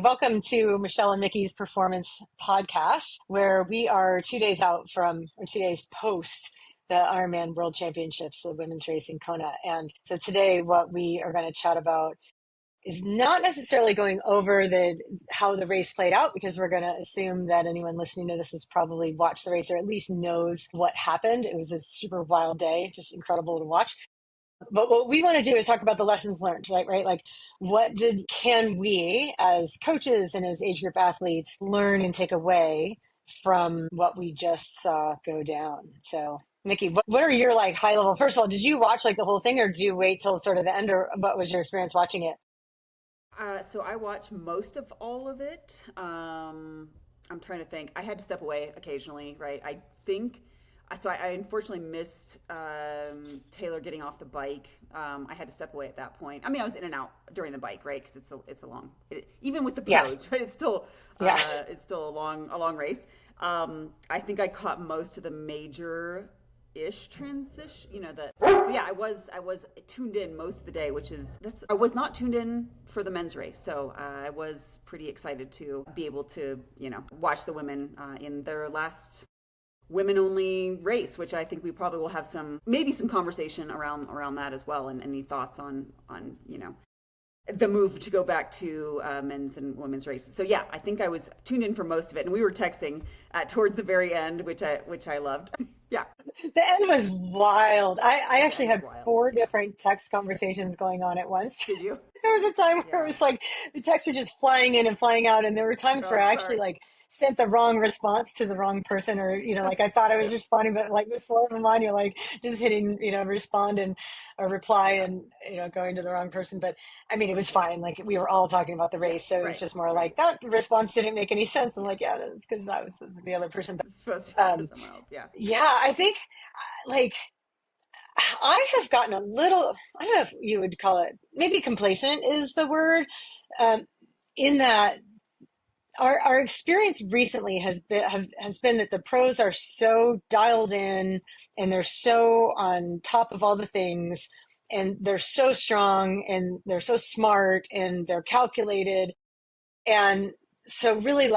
Welcome to Michelle and Nikki's Performance Podcast, where we are 2 days out from, or 2 days post the Ironman World Championships, the women's race in Kona. And so today, what we are going to chat about is not necessarily going over how the race played out, because we're going to assume that anyone listening to this has probably watched the race or at least knows what happened. It was a super wild day, just incredible to watch. But what we want to do is talk about the lessons learned, right? Like, can we as coaches and as age group athletes learn and take away from what we just saw go down? So, Nikki, what are your high level? First of all, did you watch the whole thing, or did you wait till sort of the end, or what was your experience watching it? So I watched most of all of it. I'm trying to think. I had to step away occasionally, right? I unfortunately missed Taylor getting off the bike. I had to step away at that point. I mean, I was in and out during the bike, right? Because it's a long, even with the Yeah. pros, right? Yeah. It's still a long race. I think I caught most of the major ish transition, so yeah, I was tuned in most of the day, I was not tuned in for the men's race, so I was pretty excited to be able to watch the women in their last women only race, which I think we probably will have some conversation around that as well, and any thoughts on the move to go back to men's and women's races. So yeah, I think I was tuned in for most of it, and we were texting towards the very end, which I loved. Yeah. The end was wild. I The actually end was had wild. four Yeah. different text conversations going on at once. Did you? There was a time where it Yeah. was the texts were just flying in and flying out, and there were times where Oh, I actually sorry. sent the wrong response to the wrong person, or I thought I was responding, but with four of them on, you're just hitting respond and or reply, Yeah. and going to the wrong person. But I mean, it was fine. We were all talking about the Yeah. race, so it was Right. just more Right. that response didn't make any sense. I'm Yeah. yeah, that's because that was the other person. It's supposed to be But for someone else. Yeah. yeah, I think like I have gotten a little, I don't know if you would call it, maybe complacent is the word, um, in that our experience recently has been that the pros are so dialed in, and they're so on top of all the things, and they're so strong, and they're so smart, and they're calculated. And so really,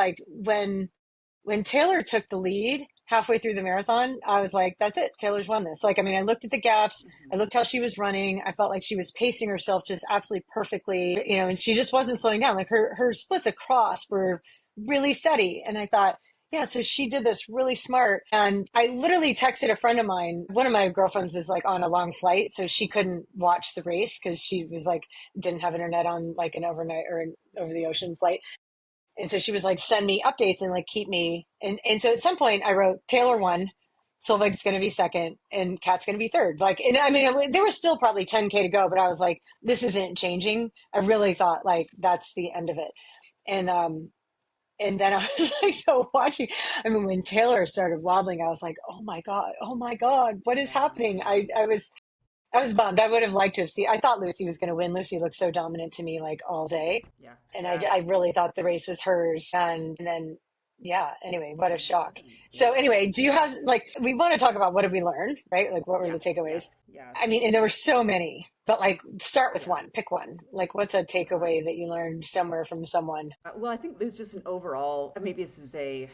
when Taylor took the lead halfway through the marathon, I was like, that's it. Taylor's won this. I mean, I looked at the gaps. Hmm. I looked how she was running. I felt like she was pacing herself just absolutely perfectly, and she just wasn't slowing down. Her splits across were really steady. And I thought, yeah, so she did this really smart. And I literally texted a friend of mine. One of my girlfriends is on a long flight, so she couldn't watch the race because she was didn't have internet on an overnight or an over the ocean flight. And so she was send me updates and keep me. And so at some point I wrote Taylor won, Solveig's going to be second, and Kat's going to be third. And I mean, there was still probably 10K to go, but I was like, this isn't changing. I really thought that's the end of it. And then I was so watching, I mean, when Taylor started wobbling, I was like, oh my God, what is Yeah. happening? Yeah. I was bummed. I would have liked to have seen. I thought Lucy was going to win. Lucy looked so dominant to me all day, Yeah. and Yeah. I really thought the race was hers. And then yeah. Anyway, what a shock. Yeah. So anyway, do you have we want to talk about what did we learn, right? What were Yeah. the takeaways? Yes. Yes. I mean, and there were so many, but start with Yeah. one. Pick one. What's a takeaway that you learned somewhere from someone? Well, I think there's just an overall. Maybe this is a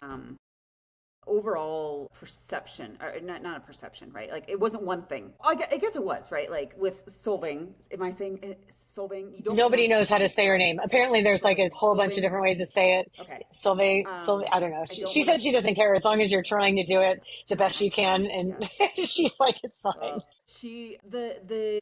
overall perception, or not a perception, right? It wasn't one thing. I guess it was, right? With Solving, am I saying Solving? You don't Nobody pronounce knows how to say her name. Apparently, there's a whole bunch of Solving. different ways to say it. Okay. Solveig, I don't know. I She, don't she want to. said she doesn't care as long as you're trying to do it the best I'm you can, trying. and Yes. she's like, it's fine. She the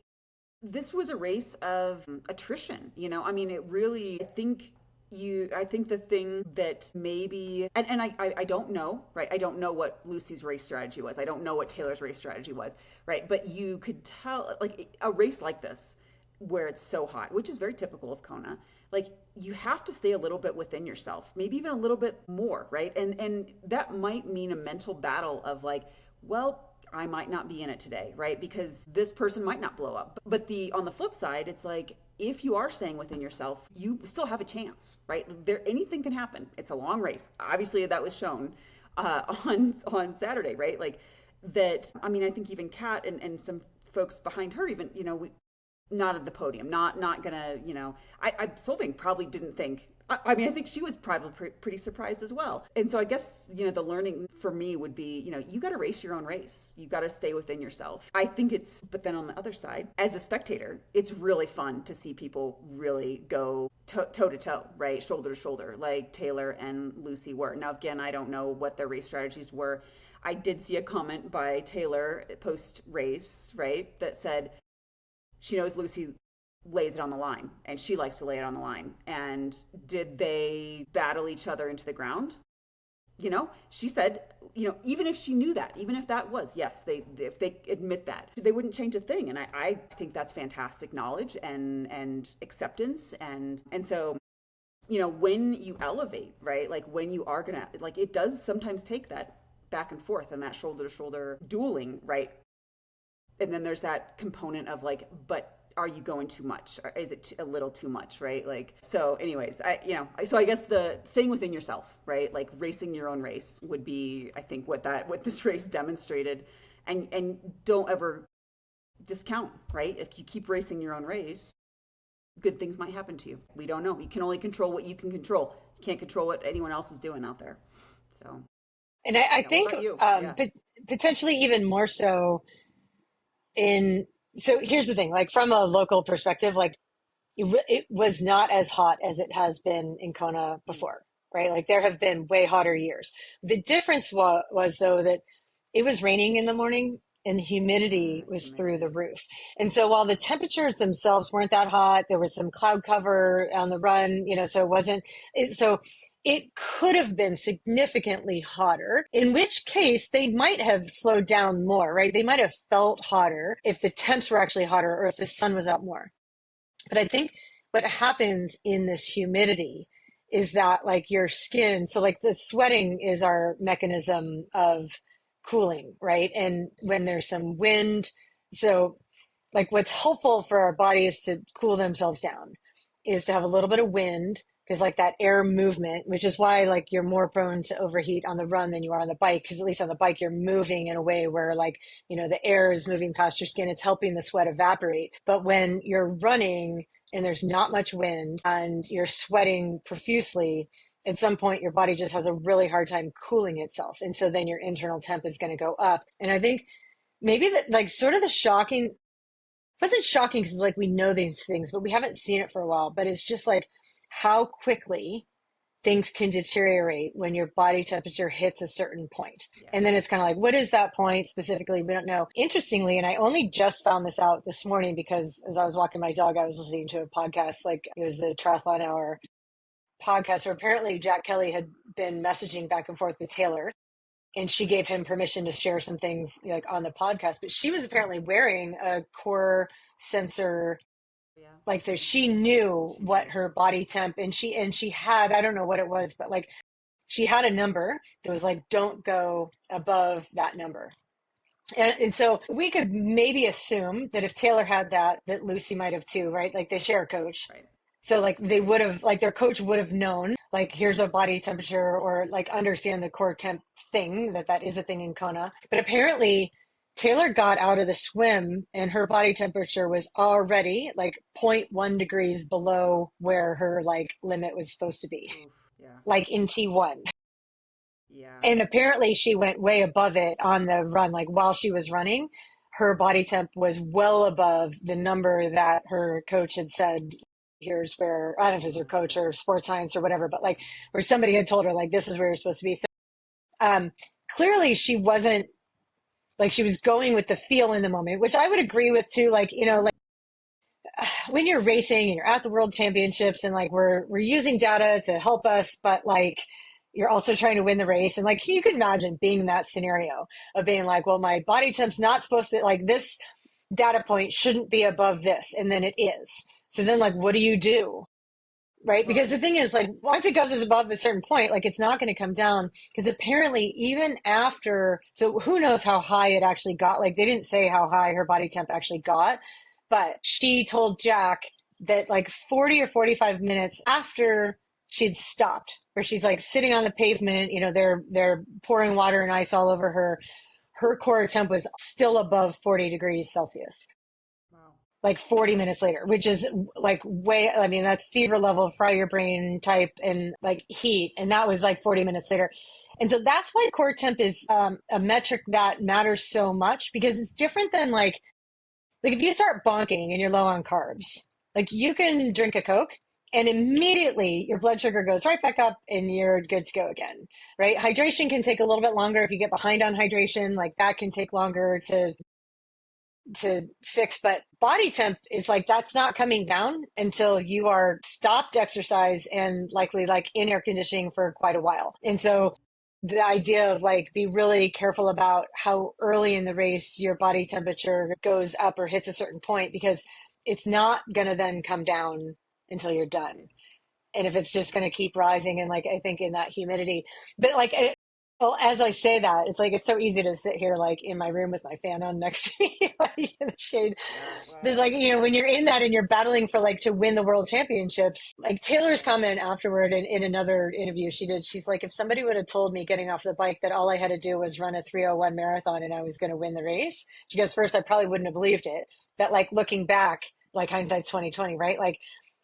this was a race of attrition. I mean, it really. I think the thing that maybe, and I don't know, right? I don't know what Lucy's race strategy was. I don't know what Taylor's race strategy was, right? But you could tell, a race like this, where it's so hot, which is very typical of Kona, you have to stay a little bit within yourself, maybe even a little bit more, right? And that might mean a mental battle of well, I might not be in it today, right? Because this person might not blow up. But on the flip side, it's if you are staying within yourself, you still have a chance, right? Anything can happen. It's a long race. Obviously, that was shown on Saturday, right? That. I mean, I think even Kat and some folks behind her, even not at the podium, not gonna, I Solving probably didn't think. I mean, I think she was probably pretty surprised as well. And so I guess, the learning for me would be, you got to race your own race. You got to stay within yourself. I think but then on the other side, as a spectator, it's really fun to see people really go toe to toe, right? Shoulder to shoulder, like Taylor and Lucy were. Now, again, I don't know what their race strategies were. I did see a comment by Taylor post race, right, that said, she knows Lucy lays it on the line and she likes to lay it on the line. And did they battle each other into the ground? She said, even if she knew that, even if that was, yes, if they admit that, they wouldn't change a thing. And I think that's fantastic knowledge and acceptance. And so, when you elevate, right? Like when you are gonna, like, it does sometimes take that back and forth and that shoulder to shoulder dueling, right? And then there's that component of like, but are you going too much? Or is it a little too much, right? Like, so anyways, so I guess the staying within yourself, right? Like racing your own race would be, I think, what this race demonstrated. And don't ever discount, right? If you keep racing your own race, good things might happen to you. We don't know. You can only control what you can control. You can't control what anyone else is doing out there. So, And I what think about you? Yeah. potentially even more so so here's the thing, like from a local perspective, like it was not as hot as it has been in Kona before, right? Like there have been way hotter years. The difference was though that it was raining in the morning and the humidity was through the roof. And so while the temperatures themselves weren't that hot, there was some cloud cover on the run, so so it could have been significantly hotter, in which case they might have slowed down more, right? They might have felt hotter if the temps were actually hotter or if the sun was out more. But I think what happens in this humidity is that like your skin, so like the sweating is our mechanism of cooling, right? And when there's some wind, so like what's helpful for our bodies to cool themselves down is to have a little bit of wind, because like that air movement, which is why like you're more prone to overheat on the run than you are on the bike, because at least on the bike you're moving in a way where like the air is moving past your skin, it's helping the sweat evaporate. But when you're running and there's not much wind and you're sweating profusely, at some point your body just has a really hard time cooling itself, and so then your internal temp is going to go up. And I think maybe that like sort of the shocking, wasn't shocking because like we know these things but we haven't seen it for a while, but it's just like how quickly things can deteriorate when your body temperature hits a certain point. Yeah. And then it's kind of like, what is that point specifically? We don't know. Interestingly, and I only just found this out this morning because as I was walking my dog, I was listening to a podcast, like it was the Triathlon Hour podcast, where apparently Jack Kelly had been messaging back and forth with Taylor, and she gave him permission to share some things like on the podcast, but she was apparently wearing a core sensor. Yeah. Like, so she knew what her body temp, and she had, I don't know what it was, but like she had a number that was like, don't go above that number. And so we could maybe assume that if Taylor had that Lucy might have too, right? Like they share a coach. Right. So like they would have, like their coach would have known, like here's a body temperature, or like understand the core temp thing, that is a thing in Kona. But apparently Taylor got out of the swim and her body temperature was already like 0.1 degrees below where her like limit was supposed to be. Yeah. Like in T1. Yeah. And apparently she went way above it on the run. Like while she was running, her body temp was well above the number that her coach had said. Here's where, I don't know if it's her coach or sports science or whatever, but like where somebody had told her like, this is where you're supposed to be. So clearly she wasn't, like she was going with the feel in the moment, which I would agree with too. Like, like when you're racing and you're at the World Championships and like we're using data to help us, but like you're also trying to win the race. And like, you can imagine being in that scenario of being like, well, my body temp's not supposed to, like this data point shouldn't be above this. And then it is. So then like, what do you do? Right? Because the thing is like, once it goes above a certain point, like it's not going to come down, because apparently even after, so who knows how high it actually got. Like they didn't say how high her body temp actually got, but she told Jack that like 40 or 45 minutes after she'd stopped, where she's like sitting on the pavement, they're pouring water and ice all over her core temp was still above 40 degrees Celsius. Wow. like 40 minutes later, which is like way, I mean, that's fever level, fry your brain type and like heat. And that was like 40 minutes later. And so that's why core temp is a metric that matters so much because it's different than like if you start bonking and you're low on carbs, like you can drink a Coke and immediately your blood sugar goes right back up and you're good to go again, right? Hydration can take a little bit longer if you get behind on hydration, like that can take longer to fix, but body temp is like that's not coming down until you are stopped exercise and likely like in air conditioning for quite a while. And so the idea of like be really careful about how early in the race your body temperature goes up or hits a certain point because it's not going to then come down until you're done. And if it's just going to keep rising and like I think in that humidity, but like well, as I say that, it's like it's so easy to sit here like in my room with my fan on next to me, like in the shade. Yeah, There's wow. like, you know, when you're in that and you're battling for like to win the world championships, like Taylor's comment afterward in another interview she did, she's like, if somebody would have told me getting off the bike that all I had to do was run a 3:01 marathon and I was going to win the race, she goes, first, I probably wouldn't have believed it. That like looking back, like hindsight's 2020, right? Like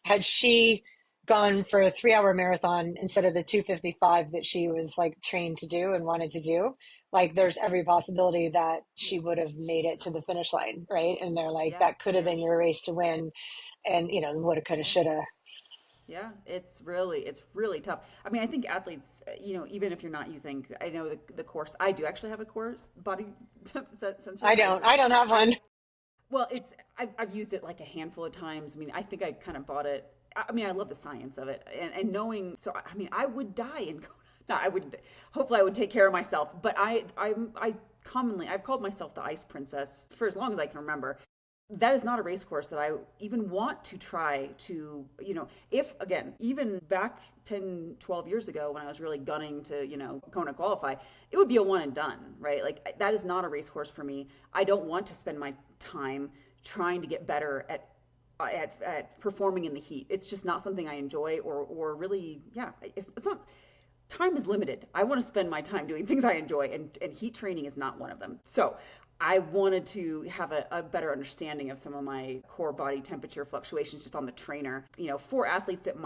had she gone for a 3-hour marathon instead of the 2:55 that she was like trained to do and wanted to do, like there's every possibility that she would have made it to the finish line, right? And they're like, Yeah, that could have yeah, been your race to win. And, you know, woulda, coulda, yeah. shoulda. Yeah, it's really tough. I mean, I think athletes, even if you're not using, I know the course, I do actually have a course body temp sensor. I don't have I one. well, I've used it like a handful of times. I mean, I think I kind of bought it. I mean, I love the science of it and knowing. So, I mean, I would die and go. No, I wouldn't. Hopefully, I would take care of myself. But I commonly I've called myself the ice princess for as long as I can remember. That is not a race course that I even want to try to, if again, even back 10, 12 years ago when I was really gunning to, Kona qualify, it would be a one and done, right? Like that is not a race course for me. I don't want to spend my time trying to get better at performing in the heat. It's just not something I enjoy or really, yeah, it's not. Time is limited. I want to spend my time doing things I enjoy, and heat training is not one of them. So I wanted to have a better understanding of some of my core body temperature fluctuations just on the trainer, for athletes that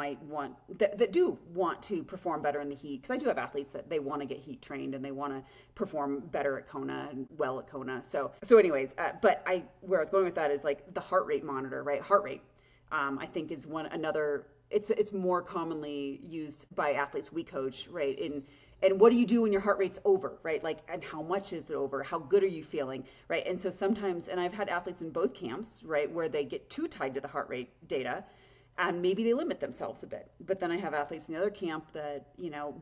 that do want to perform better in the heat. Because I do have athletes that they want to get heat trained and they want to perform better at Kona and well at Kona. So anyways, but where I was going with that is like the heart rate monitor, right? Heart rate, I think is another. It's more commonly used by athletes we coach, right? And what do you do when your heart rate's over, right? Like, and how much is it over? How good are you feeling, right? And so sometimes, and I've had athletes in both camps, right, where they get too tied to the heart rate data, and maybe they limit themselves a bit. But then I have athletes in the other camp that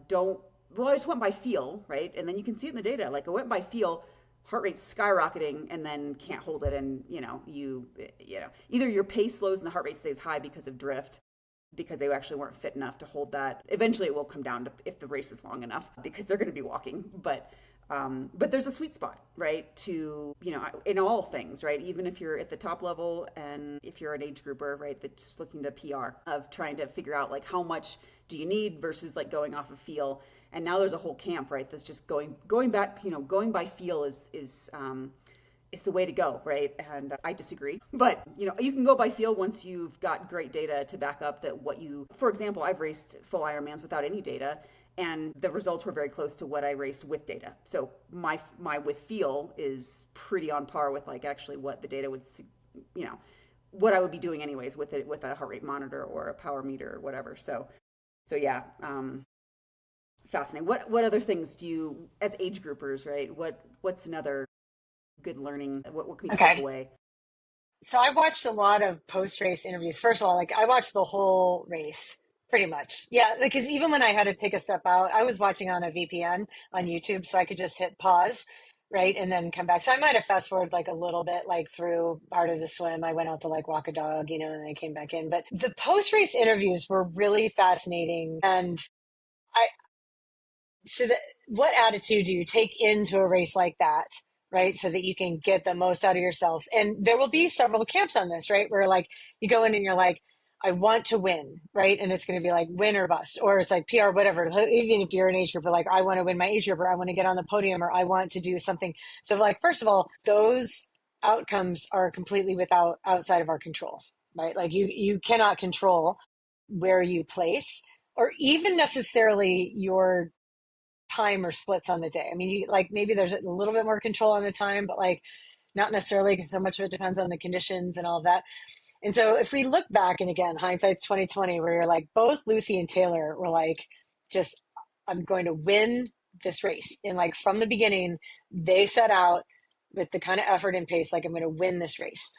don't. Well, I just went by feel, right? And then you can see it in the data. Like I went by feel, heart rate's skyrocketing and then can't hold it, and either your pace slows and the heart rate stays high because of drift, because they actually weren't fit enough to hold that. Eventually, it will come down to if the race is long enough because they're going to be walking. But there's a sweet spot, right? To in all things, right? Even if you're at the top level and if you're an age grouper, right, that's just looking to PR of trying to figure out like how much do you need versus like going off of feel. And now there's a whole camp, right? That's just going back. Going by feel is the way to go, right? And I disagree. But, you can go by feel once you've got great data to back up that for example, I've raced full Ironmans without any data, and the results were very close to what I raced with data. So my with feel is pretty on par with like actually what the data would, what I would be doing anyways with it, with a heart rate monitor or a power meter or whatever. So yeah, fascinating. What other things do you, as age groupers, right? What's another good learning? What can we take Okay. away? So I watched a lot of post race interviews. First of all, like I watched the whole race pretty much. Yeah. Because even when I had to take a step out, I was watching on a VPN on YouTube so I could just hit pause. Right. And then come back. So I might have fast forward like a little bit, like through part of the swim. I went out to like walk a dog, and I came back in. But the post race interviews were really fascinating. And I, so what attitude do you take into a race like that, right? So that you can get the most out of yourselves. And there will be several camps on this, right? Where like you go in and you're like, I want to win, right? And it's going to be like win or bust, or it's like PR, whatever. Even if you're an age grouper, like I want to win my age group, or I want to get on the podium, or I want to do something. So like, first of all, those outcomes are completely outside of our control, right? Like you cannot control where you place or even necessarily your time or splits on the day. I mean, like maybe there's a little bit more control on the time, but like not necessarily because so much of it depends on the conditions and all of that. And so if we look back, and again, hindsight's 2020, where you're like both Lucy and Taylor were like, just I'm going to win this race. And like from the beginning, they set out with the kind of effort and pace, like I'm going to win this race.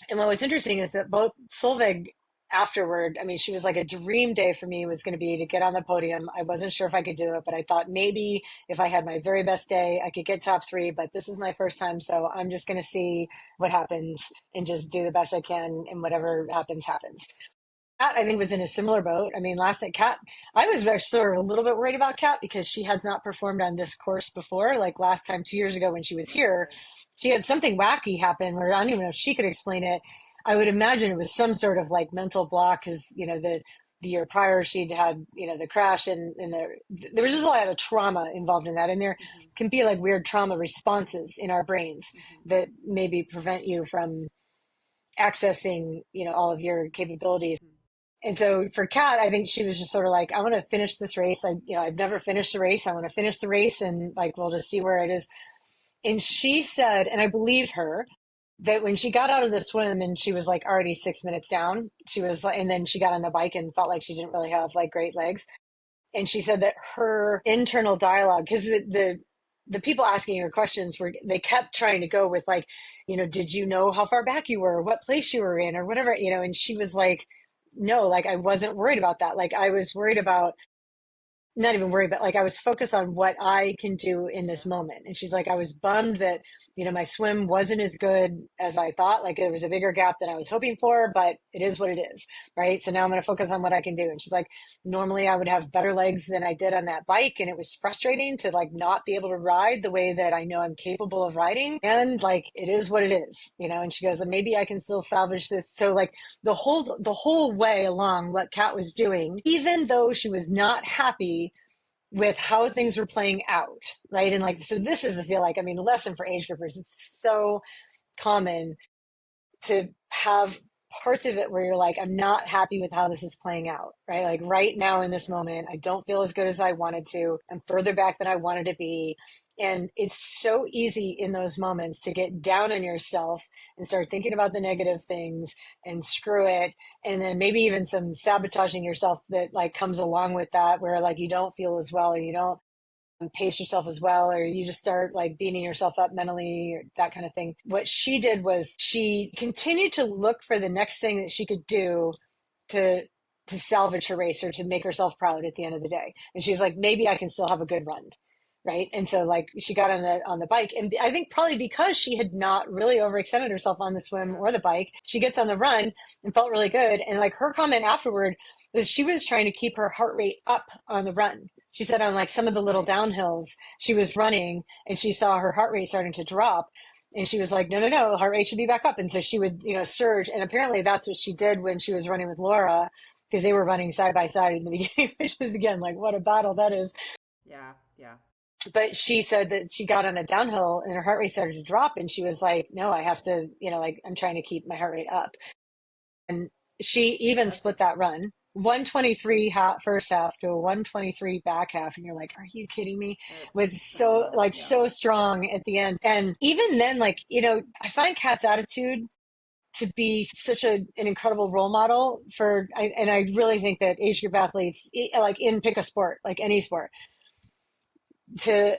And what was interesting is that both Solveig afterward, I mean, she was like a dream day for me was going to be to get on the podium. I wasn't sure if I could do it, but I thought maybe if I had my very best day, I could get top three, but this is my first time. So I'm just going to see what happens and just do the best I can. And whatever happens, happens. Kat, I think, was in a similar boat. I mean, last night, Kat, I was actually sort of a little bit worried about Kat because she has not performed on this course before. Like last time, 2 years ago when she was here, she had something wacky happen where I don't even know if she could explain it. I would imagine it was some sort of like mental block because, the year prior she'd had, the crash and there was just a lot of trauma involved in that. And there can be like weird trauma responses in our brains that maybe prevent you from accessing, all of your capabilities. And so for Kat, I think she was just sort of like, I want to finish this race. I've never finished a race. I want to finish the race and like, we'll just see where it is. And she said, and I believe her, that when she got out of the swim and she was like already 6 minutes down, she was like, and then she got on the bike and felt like she didn't really have like great legs. And she said that her internal dialogue, because the people asking her questions they kept trying to go with like, did you know how far back you were, what place you were in or whatever, and she was like, no, like I wasn't worried about that. Like I was worried about not even worried, but like I was focused on what I can do in this moment. And she's like, I was bummed that, my swim wasn't as good as I thought. Like there was a bigger gap than I was hoping for, but it is what it is. Right. So now I'm going to focus on what I can do. And she's like, normally I would have better legs than I did on that bike. And it was frustrating to like not be able to ride the way that I know I'm capable of riding. And like, it is what it is, and she goes, maybe I can still salvage this. So like the whole way along what Kat was doing, even though she was not happy with how things were playing out, right? And like, so this is, I feel like, I mean, a lesson for age groupers. It's so common to have parts of it where you're like, I'm not happy with how this is playing out, right? Like right now in this moment, I don't feel as good as I wanted to. I'm further back than I wanted to be. And it's so easy in those moments to get down on yourself and start thinking about the negative things and screw it. And then maybe even some sabotaging yourself that like comes along with that, where like you don't feel as well or you don't pace yourself as well, or you just start like beating yourself up mentally or that kind of thing. What she did was she continued to look for the next thing that she could do to salvage her race or to make herself proud at the end of the day. And she's like, maybe I can still have a good run. Right. And so like she got on the bike, and I think probably because she had not really overextended herself on the swim or the bike, she gets on the run and felt really good. And like her comment afterward was she was trying to keep her heart rate up on the run. She said on like some of the little downhills she was running and she saw her heart rate starting to drop. And she was like, no, the heart rate should be back up. And so she would, surge. And apparently that's what she did when she was running with Laura, because they were running side by side in the beginning, which is again, like what a battle that is. Yeah. Yeah. But she said that she got on a downhill and her heart rate started to drop. And she was like, no, I have to, like I'm trying to keep my heart rate up. And she even split that run. 123 first half to a 123 back half, and you're like, are you kidding me? With so strong at the end. And even then, like, I find Kat's attitude to be such an incredible role model and I really think that age group athletes, like pick a sport, like any sport, to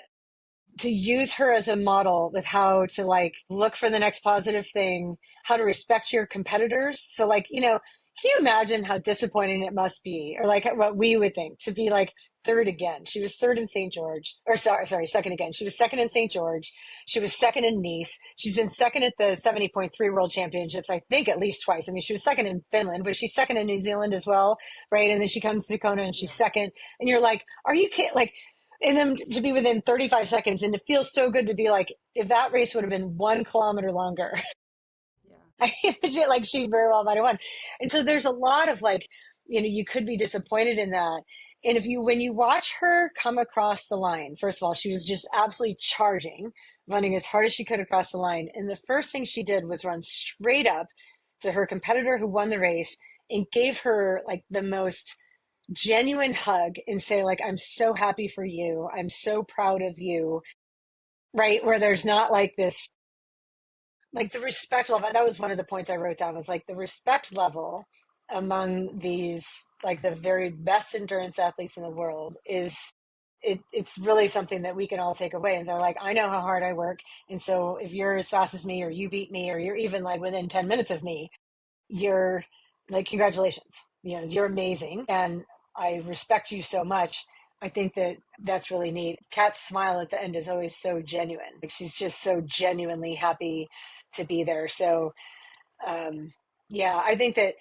use her as a model with how to like look for the next positive thing, how to respect your competitors. So like, can you imagine how disappointing it must be, or like what we would think to be like third again? She was third in St. George, or second again. She was second in St. George. She was second in Nice. She's been second at the 70.3 World Championships, I think at least twice. I mean, she was second in Finland, but she's second in New Zealand as well, right? And then she comes to Kona and she's second. And you're like, are you kidding? Like, and then to be within 35 seconds, and it feels so good to be like, if that race would have been 1 kilometer longer, I legit, like she very well might have won. And so there's a lot of like you could be disappointed in that. And when you watch her come across the line, first of all, she was just absolutely charging, running as hard as she could across the line. And the first thing she did was run straight up to her competitor who won the race and gave her like the most genuine hug and say, like, I'm so happy for you. I'm so proud of you. Right. Where there's not like this, like the respect level. That was one of the points I wrote down, was like the respect level among these, like the very best endurance athletes in the world is, it's really something that we can all take away. And they're like, I know how hard I work. And so if you're as fast as me, or you beat me, or you're even like within 10 minutes of me, you're like, congratulations, you're amazing. And I respect you so much. I think that that's really neat. Kat's smile at the end is always so genuine. Like, she's just so genuinely happy to be there. So, yeah, I think that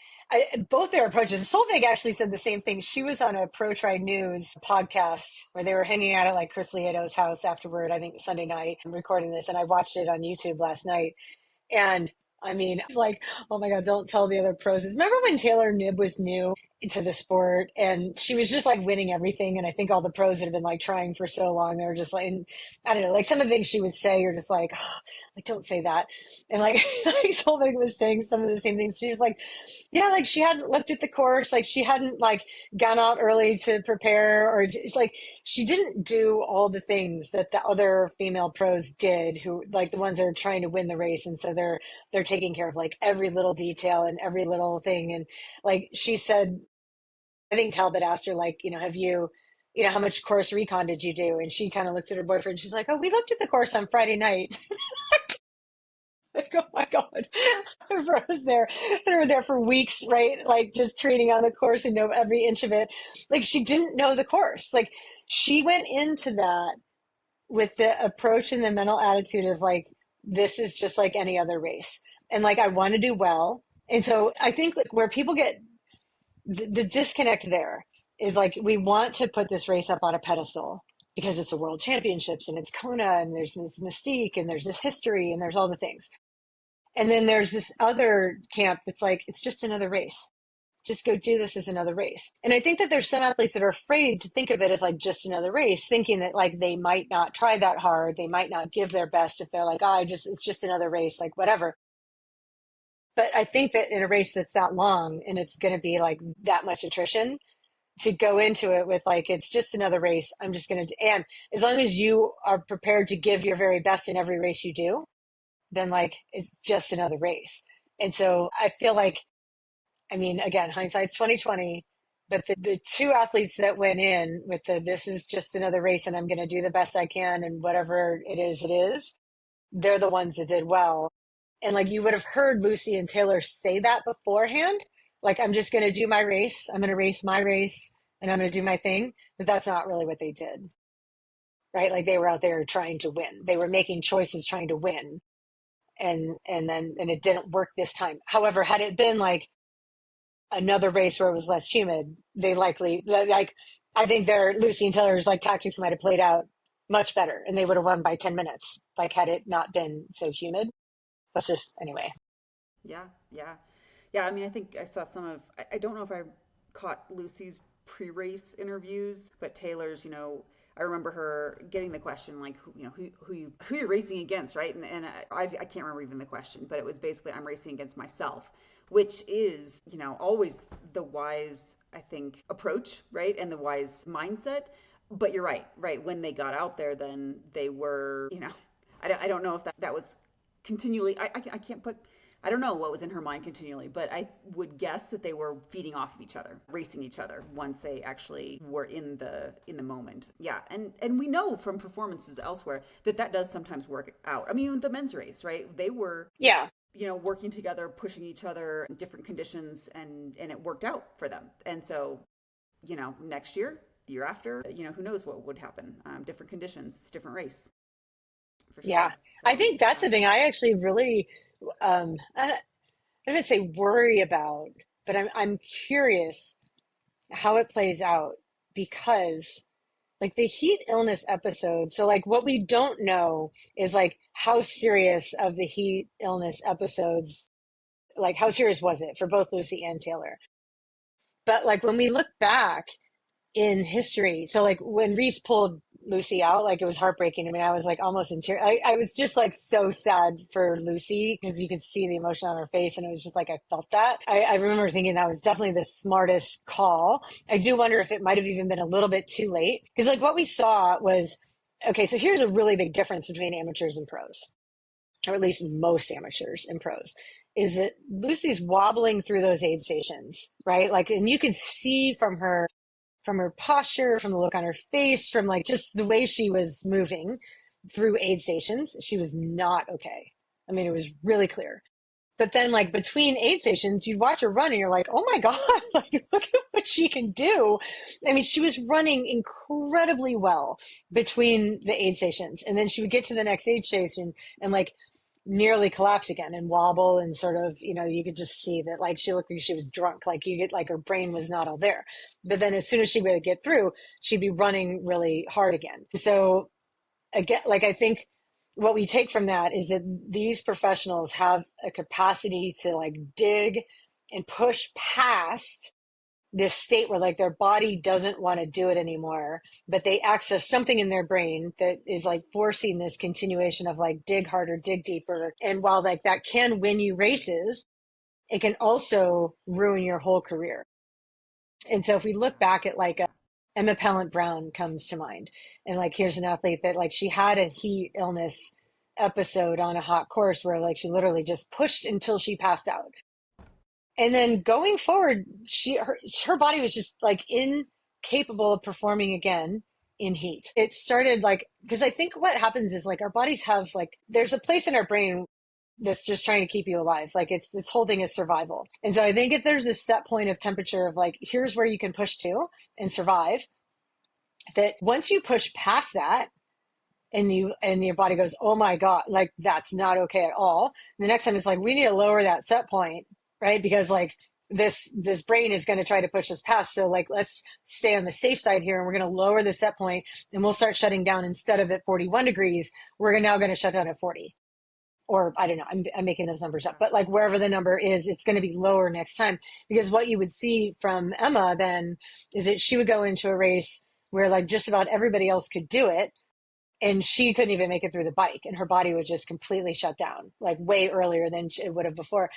both their approaches. Solveig actually said the same thing. She was on a Pro Tri News podcast where they were hanging out at like Chris Lieto's house afterward, I think Sunday night, recording this. And I watched it on YouTube last night. And I mean, I was like, oh my God, don't tell the other pros. Remember when Taylor Knibb was new to the sport and she was just like winning everything? And I think all the pros that have been like trying for so long, they were just like, and I don't know, like some of the things she would say, you're just like, oh, like, don't say that. And like, like Solveig was saying some of the same things. She was like, yeah, like she hadn't looked at the course. Like she hadn't like gone out early to prepare, or it's like, she didn't do all the things that the other female pros did, who like the ones that are trying to win the race. And so they're taking care of like every little detail and every little thing. And like she said, I think Talbot asked her, like, have you, how much course recon did you do? And she kind of looked at her boyfriend. She's like, oh, we looked at the course on Friday night. Like, oh my God. The pros there, they were there for weeks, right? Like just training on the course and know every inch of it. Like she didn't know the course. Like she went into that with the approach and the mental attitude of like, this is just like any other race. And like, I want to do well. And so I think like where people get the disconnect there is like, we want to put this race up on a pedestal because it's the world championships and it's Kona and there's this mystique and there's this history and there's all the things. And then there's this other camp that's like, it's just another race. Just go do this as another race. And I think that there's some athletes that are afraid to think of it as like just another race, thinking that like they might not try that hard. They might not give their best if they're like, oh, it's just another race, like whatever. But I think that in a race that's that long and it's going to be like that much attrition, to go into it with like, it's just another race. I'm just going to, and as long as you are prepared to give your very best in every race you do, then like, it's just another race. And so I feel like, I mean, again, hindsight's 2020, but the two athletes that went in with this is just another race and I'm going to do the best I can and whatever it is, they're the ones that did well. And like, you would have heard Lucy and Taylor say that beforehand. Like, I'm just going to do my race. I'm going to race my race and I'm going to do my thing. But that's not really what they did, right? Like they were out there trying to win. They were making choices trying to win. And it didn't work this time. However, had it been like another race where it was less humid, they likely, like, I think Lucy and Taylor's like tactics might have played out much better and they would have won by 10 minutes. Like had it not been so humid. That's just, anyway. Yeah, yeah. Yeah, I mean, I think I saw some of, I don't know if I caught Lucy's pre-race interviews, but Taylor's, I remember her getting the question like, who you're racing against, right? And I can't remember even the question, but it was basically, I'm racing against myself, which is, always the wise, I think, approach, right? And the wise mindset. But you're right, right? When they got out there, then they were, I don't know if that was continually, I can't put, I don't know what was in her mind continually, but I would guess that they were feeding off of each other, racing each other once they actually were in the moment. Yeah, and we know from performances elsewhere that does sometimes work out. I mean, the men's race, right? They were Yeah. Working together, pushing each other in different conditions, and it worked out for them. And so, next year, the year after, who knows what would happen? Different conditions, different race. For sure. Yeah. So, I think that's the thing I actually really, I don't say worry about, but I'm curious how it plays out because like the heat illness episode. So like what we don't know is like how serious of the heat illness episodes, like how serious was it for both Lucy and Taylor? But like when we look back in history, so like when Reese pulled Lucy out, like it was heartbreaking. I mean, I was like almost in tears. I was just like so sad for Lucy because you could see the emotion on her face, and it was just like I felt that. I remember thinking that was definitely the smartest call. I do wonder if it might have even been a little bit too late because like what we saw was, okay, so here's a really big difference between amateurs and pros, or at least most amateurs and pros, is that Lucy's wobbling through those aid stations, right? Like, and you can see from her posture, from the look on her face, from like just the way she was moving through aid stations, she was not okay. I mean, it was really clear. But then like between aid stations, you'd watch her run and you're like, oh my God, like look at what she can do. I mean, she was running incredibly well between the aid stations. And then she would get to the next aid station and like nearly collapse again and wobble and sort of, you know, you could just see that like she looked like she was drunk, like you get like her brain was not all there. But then as soon as she would get through, she'd be running really hard again. So again, like I think what we take from that is that these professionals have a capacity to like dig and push past this state where like their body doesn't want to do it anymore, but they access something in their brain that is like forcing this continuation of like dig harder, dig deeper. And while like that can win you races, it can also ruin your whole career. And so if we look back at like Emma Pellant Brown comes to mind, and like here's an athlete that like she had a heat illness episode on a hot course where like she literally just pushed until she passed out. And then going forward, her body was just like incapable of performing again in heat. It started like, because I think what happens is like our bodies have like, there's a place in our brain that's just trying to keep you alive. Like it's whole thing is survival. And so I think if there's a set point of temperature of like, here's where you can push to and survive, that once you push past that, and your body goes, oh my God, like that's not okay at all. And the next time it's like, we need to lower that set point, right? Because like this brain is going to try to push us past. So like, let's stay on the safe side here and we're going to lower the set point and we'll start shutting down instead of at 41 degrees, we're now going to shut down at 40. Or I don't know, I'm making those numbers up, but like wherever the number is, it's going to be lower next time. Because what you would see from Emma then is that she would go into a race where like just about everybody else could do it, and she couldn't even make it through the bike, and her body would just completely shut down like way earlier than it would have before.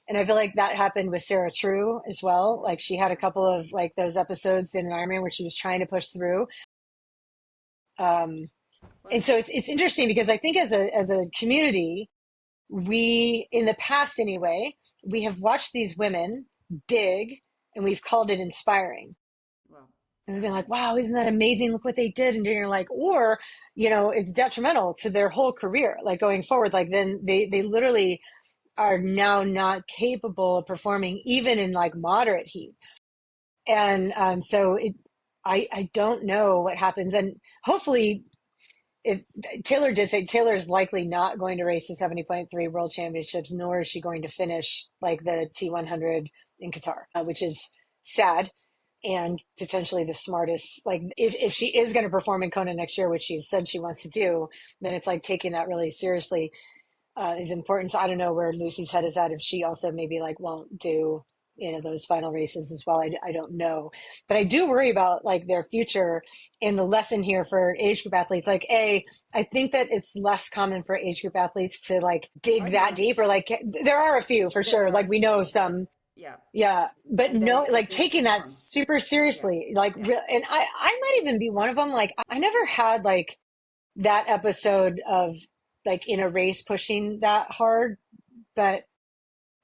And I feel like that happened with Sarah True as well. Like she had a couple of like those episodes in an Ironman where she was trying to push through. And so it's interesting because I think as a community, we, in the past anyway, we have watched these women dig and we've called it inspiring. Wow. And we've been like, wow, isn't that amazing? Look what they did. And you're like, or, you know, it's detrimental to their whole career, like going forward. Like then they literally are now not capable of performing even in like moderate heat. And so I don't know what happens. And hopefully, if Taylor did say Taylor is likely not going to race the 70.3 World Championships, nor is she going to finish like the T100 in Qatar, which is sad and potentially the smartest. Like if she is going to perform in Kona next year, which she said she wants to do, then it's like taking that really seriously is important. So I don't know where Lucy's head is at, if she also maybe like won't do, you know, those final races as well. I don't know, but I do worry about like their future. And the lesson here for age group athletes, like I think that it's less common for age group athletes to like dig that deep, or like there are a few for sure. Like we know some. Yeah. But no, like taking that super seriously, like, and I might even be one of them. Like I never had like that episode of like in a race pushing that hard, but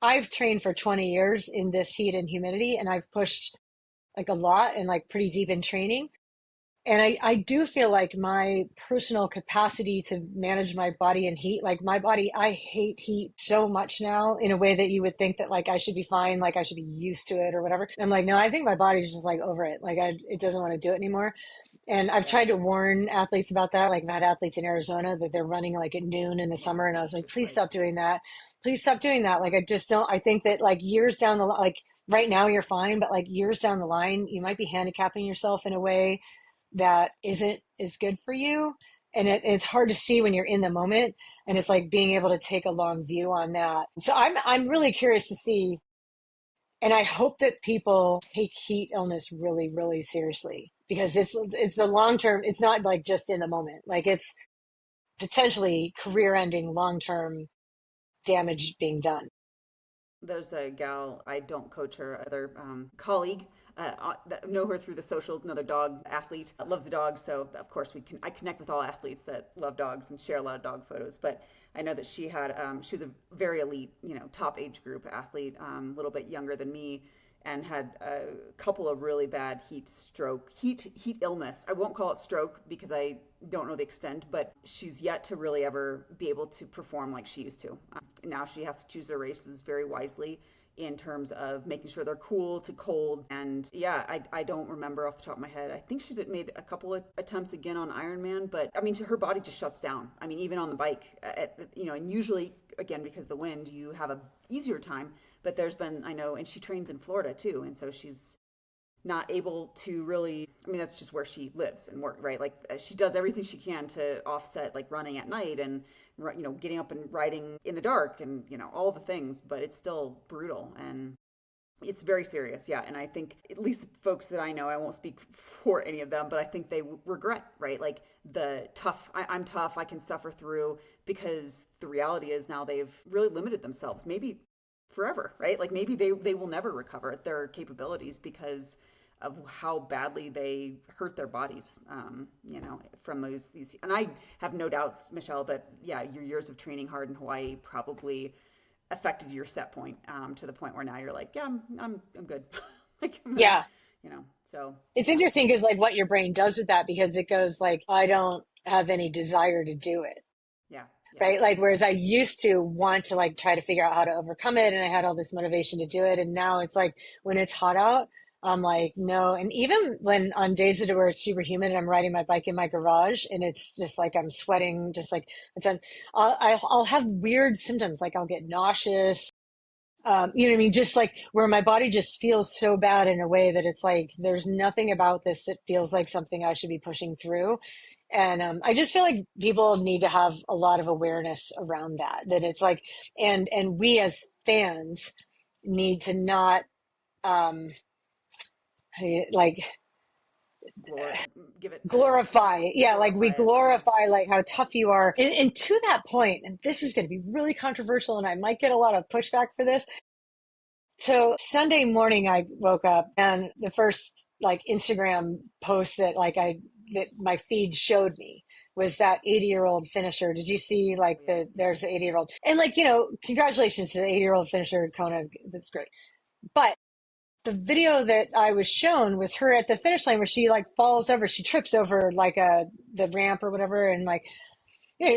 I've trained for 20 years in this heat and humidity, and I've pushed like a lot and like pretty deep in training. And I do feel like my personal capacity to manage my body in heat, like my body, I hate heat so much now in a way that you would think that like I should be fine, like I should be used to it or whatever. I'm like, no, I think my body's just like over it. Like it doesn't want to do it anymore. And I've tried to warn athletes about that. Like I've had athletes in Arizona that they're running like at noon in the summer. And I was like, please stop doing that. Please stop doing that. Like, I just don't, I think that like years down the line, like right now you're fine, but like years down the line, you might be handicapping yourself in a way that isn't as good for you. And it's hard to see when you're in the moment. And it's like being able to take a long view on that. So I'm really curious to see And I hope that people take heat illness really, really seriously, because it's the long term. It's not like just in the moment. Like it's potentially career ending, long term damage being done. There's a gal, I don't coach her, other colleague, that know her through the socials, another dog athlete, loves the dogs. So of course I connect with all athletes that love dogs and share a lot of dog photos. But I know that she was a very elite, top age group athlete, a little bit younger than me, and had a couple of really bad heat illness. I won't call it stroke because I don't know the extent, but she's yet to really ever be able to perform like she used to. Now she has to choose her races very wisely in terms of making sure they're cool to cold. And yeah, I don't remember off the top of my head. I think she's made a couple of attempts again on Ironman, but I mean, her body just shuts down. I mean, even on the bike, and usually, again, because of the wind, you have a easier time. But there's been, I know, and she trains in Florida too. And so she's not able to really, I mean, that's just where she lives and work, right? Like she does everything she can to offset like running at night and getting up and riding in the dark and all the things, but it's still brutal and it's very serious. Yeah. And I think at least the folks that I know, I won't speak for any of them, but I think they regret, right? Like the tough, I'm tough, I can suffer through, because the reality is now they've really limited themselves, maybe forever, right? Like maybe they will never recover their capabilities because of how badly they hurt their bodies, from these. And I have no doubts, Michelle, that yeah, your years of training hard in Hawaii probably affected your set point, to the point where now you're like, yeah, I'm good. Like I'm gonna, Yeah. So It's yeah, interesting because like what your brain does with that, because it goes like, I don't have any desire to do it. yeah, yeah, Right. Like, whereas I used to want to like try to figure out how to overcome it. And I had all this motivation to do it. And now it's like when it's hot out, I'm like, no. And even when on days where it's super humid and I'm riding my bike in my garage and it's just like I'm sweating, just like it's, I'll have weird symptoms. Like I'll get nauseous. You know what I mean? Just like where my body just feels so bad in a way that it's like, there's nothing about this that feels like something I should be pushing through. And I just feel like people need to have a lot of awareness around that it's like, and we as fans need to not, um, like Glor- give it, glorify. Yeah. Like we glorify it. Yeah, glorify like how tough you are. And to that point, and this is going to be really controversial and I might get a lot of pushback for this. So Sunday morning, I woke up and the first like Instagram post that my feed showed me was that 80-year-old finisher. Did you see like oh, yeah, there's the 80-year-old and like, congratulations to the 80-year-old finisher, Kona. That's great. But the video that I was shown was her at the finish line where she like falls over, she trips over like the ramp or whatever. And like,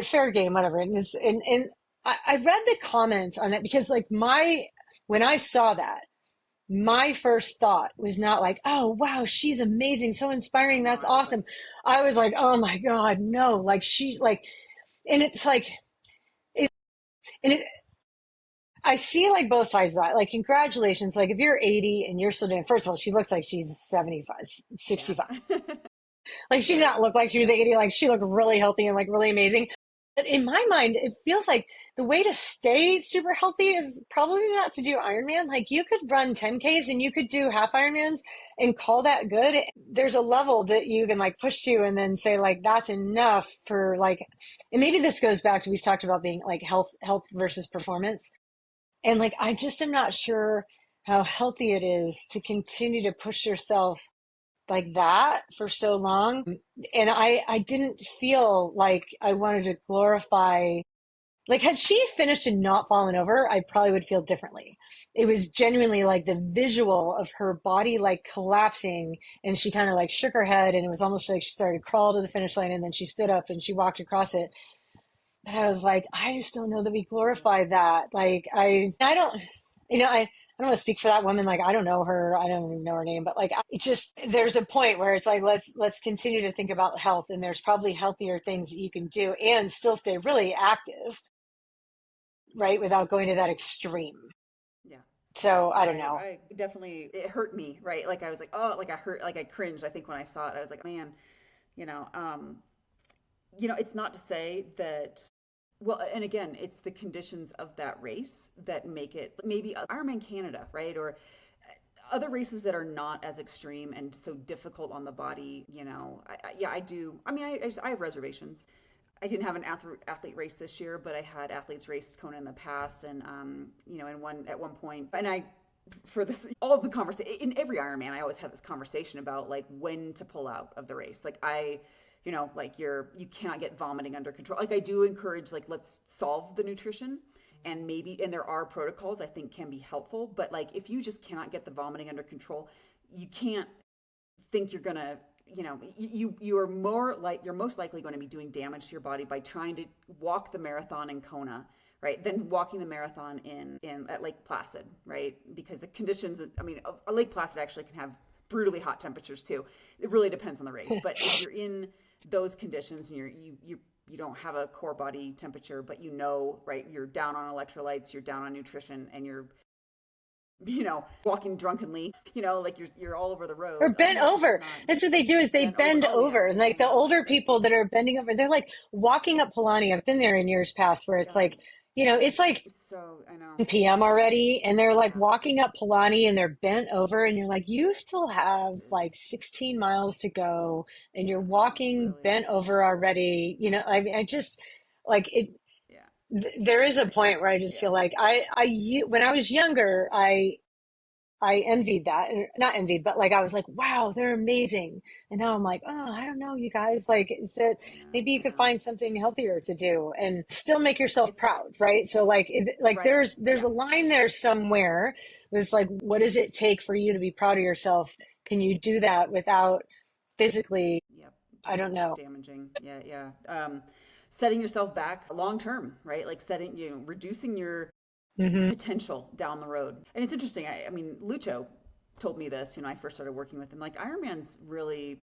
fair game, whatever. And I read the comments on it because like when I saw that, my first thought was not like, oh, wow, she's amazing, so I inspiring, know. that's I was like, awesome. I was like, oh my God, no, like she, like, and it's like, it, and it, I see like both sides of that. Like, congratulations. Like, if you're 80 and you're still doing, first of all, she looks like she's 75, yeah, 65. Like, she did yeah, not look like she was yeah, 80. Like, she looked really healthy and like really amazing. But in my mind, it feels like the way to stay super healthy is probably not to do Ironman. Like you could run 10Ks and you could do half Ironmans and call that good. There's a level that you can like push to and then say like, that's enough for like, and maybe this goes back to, we've talked about being like health versus performance. And like, I just am not sure how healthy it is to continue to push yourself like that for so long. And I didn't feel like I wanted to glorify, like had she finished and not fallen over, I probably would feel differently. It was genuinely like the visual of her body like collapsing and she kind of like shook her head and it was almost like she started to crawl to the finish line and then she stood up and she walked across it. But I was like, I just don't know that we glorify that. Like I don't, I don't want to speak for that woman. Like, I don't know her. I don't even know her name, but like, it's just, there's a point where it's like, let's continue to think about health. And there's probably healthier things that you can do and still stay really active, right? Without going to that extreme. yeah. Yeah, So I don't know. I definitely, it hurt me, right? Like I was like, oh, like I hurt, like I cringed. I think when I saw it, I was like, man, you know, um, it's not to say that, well, and again, it's the conditions of that race that make it maybe Ironman Canada, right? Or other races that are not as extreme and so difficult on the body, yeah, I do. I mean, I have reservations. I didn't have an athlete race this year, but I had athletes race Kona in the past, and in one at one point, and I for this all of the conversation in every Ironman, I always have this conversation about like when to pull out of the race. Like like you cannot get vomiting under control. Like I do encourage like let's solve the nutrition, and there are protocols I think can be helpful, but like if you just cannot get the vomiting under control, you can't think you're gonna you're most likely going to be doing damage to your body by trying to walk the marathon in Kona, right, than walking the marathon in at Lake Placid, right? Because the conditions, I mean, a Lake Placid actually can have brutally hot temperatures too. It really depends on the race, but if you're in those conditions and you don't have a core body temperature, but right, you're down on electrolytes, you're down on nutrition, and you're walking drunkenly, like you're all over the Or road. bent over. That's what they do is they Bent over. bend Oh yeah, over. And like the bending over. older So people that are bending over, they're like walking up Pilani. I've been there in years past where it's God, like, it's like it's so I know. 10 p.m. already, and they're like Yeah, walking up Pilani and they're bent over, and you're like, you still have like it's 16 miles to go, and you're it's walking really bent over already. I just like it. yeah. There is a point where I just Yeah. feel like when I was younger, I envied that, not envied, but like I was like, wow, they're amazing. And now I'm like, oh, I don't know, you guys. Like, is it Yeah, maybe you I could know. find something healthier to do and still make yourself It's proud, right? So like, like right. there's Yeah. a line there somewhere. It's like, what does it take for you to be proud of yourself? Can you do that without physically? Yep. I don't know. Damaging. Yeah, yeah. Setting yourself back long term, right? Like reducing your Hmm. potential down the road. And it's interesting. I mean, Lucho told me this, I first started working with him. Like Ironman's really,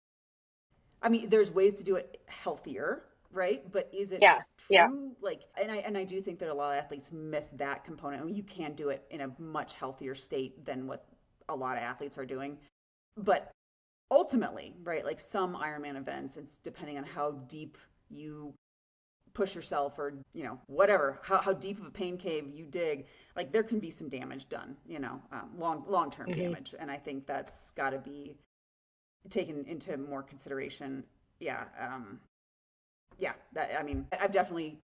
I mean, there's ways to do it healthier, right? But is it Yeah, yeah. true? Like, and I do think that a lot of athletes miss that component. I mean, you can do it in a much healthier state than what a lot of athletes are doing. But ultimately, right, like some Ironman events, it's depending on how deep you push yourself or whatever, how deep of a pain cave you dig, like there can be some damage done, long term Hmm. damage, and I think that's got to be taken into more consideration. Yeah. Yeah, that, I mean, I've definitely,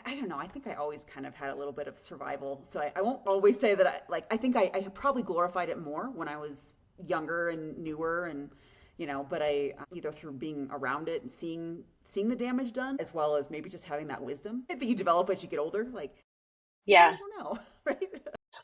I don't know, I think I always kind of had a little bit of survival, so I won't always say that I think I probably glorified it more when I was younger and newer, and but I either through being around it and seeing the damage done, as well as maybe just having that wisdom that you develop as you get older, like I Yeah. don't know. Right.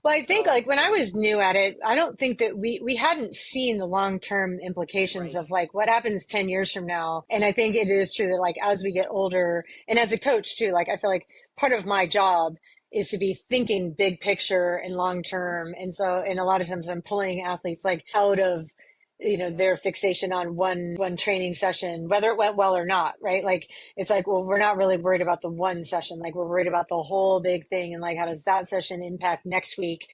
Well, I think So like when I was new at it, I don't think that we hadn't seen the long-term implications right. of like what happens 10 years from now. And I think it is true that like as we get older and as a coach too, like I feel like part of my job is to be thinking big picture and long term. And a lot of times I'm pulling athletes like out of Yeah. their fixation on one training session, whether it went well or not, right? Like it's like, well, we're not really worried about the one session, like we're worried about the whole big thing, and like how does that session impact next week,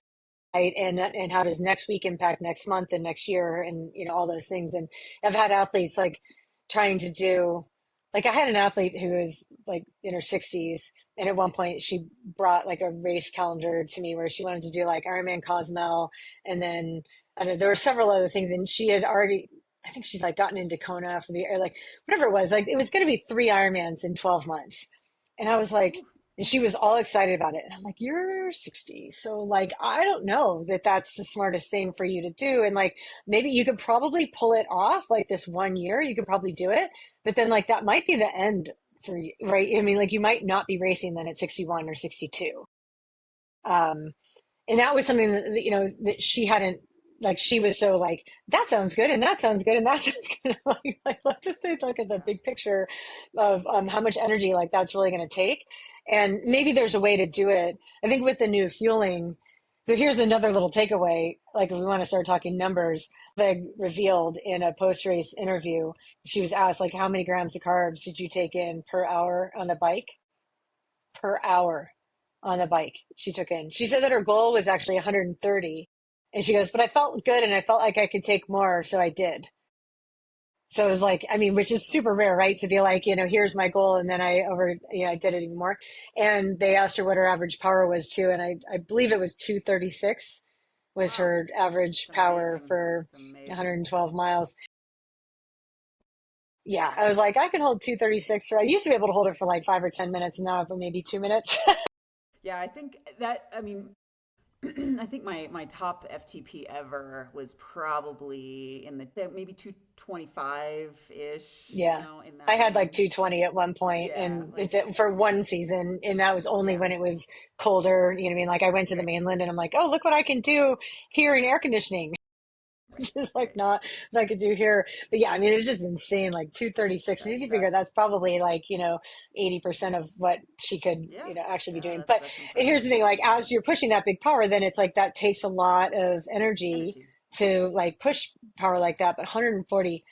right? And how does next week impact next month and next year, and all those things. And I've had athletes like trying to do, like I had an athlete who was like in her 60s, and at one point she brought like a race calendar to me where she wanted to do like Ironman Cozumel, and then I don't know, there were several other things, and she had already, I think she's like gotten into Kona for the, or like whatever it was, like it was going to be 3 Ironmans in 12 months. And I was like, Ooh, and she was all excited about it. And I'm like, you're 60. So like, I don't know that that's the smartest thing for you to do. And like, maybe you could probably pull it off like this 1 year, you could probably do it, but then like, that might be the end for you, right? I mean, like you might not be racing then at 61 or 62. Um, and that was something that that she hadn't, like she was so like that sounds good and that sounds good and that sounds good. Like let's just look at the yeah. big picture of how much energy like that's really going to take, and maybe there's a way to do it. I think with the new fueling, so here's another little takeaway, like if we want to start talking numbers, Veg revealed in a post-race interview, she was asked like how many grams of carbs did you take in per hour on the bike, per hour on the bike she took in. She said that her goal was actually 130. And she goes, but I felt good and I felt like I could take more. So I did. So it was like, I mean, which is super rare, right? To be like, here's my goal. And then I did it even more. And they asked her what her average power was too. And I believe it was 236. was Wow. her average That's power amazing. for That's amazing. 112 miles. Yeah, I was like, I can hold 236 for, I used to be able to hold it for like 5 or 10 minutes, and now for maybe 2 minutes. Yeah, I think that, I mean, I think my top FTP ever was probably in the maybe 225 ish, you Yeah. know, in I that had like range. 220 at one point, Yeah, and like for one season, and that was only yeah, when it was colder. You know what I mean? Like I went to the right, mainland, and I'm like, oh, look what I can do here in air conditioning. right, Just like right. not what I could do here. But yeah, I mean, it's just insane. Like 236. That's You figure that's that's probably like, 80% of what she could, yeah, actually be yeah. doing. That's But that's here's incredible. the thing, like as you're pushing that big power, then it's like that takes a lot of energy Energy. to like push power like that. But 140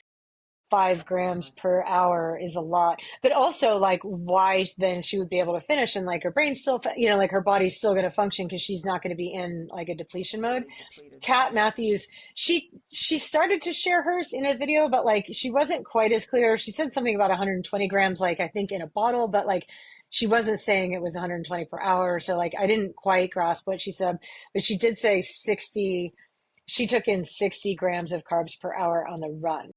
5 grams Definitely. per hour is a lot. But also, like, why then she would be able to finish and like her brain's still, like her body's still going to function because she's not going to be in like a depletion mode. Completely depleted. Kat Yeah. Matthews, she started to share hers in a video, but like she wasn't quite as clear. She said something about 120 grams, like I think in a bottle, but like she wasn't saying it was 120 per hour. So like I didn't quite grasp what she said, but she did say 60. She took in 60 grams of carbs per hour on the run,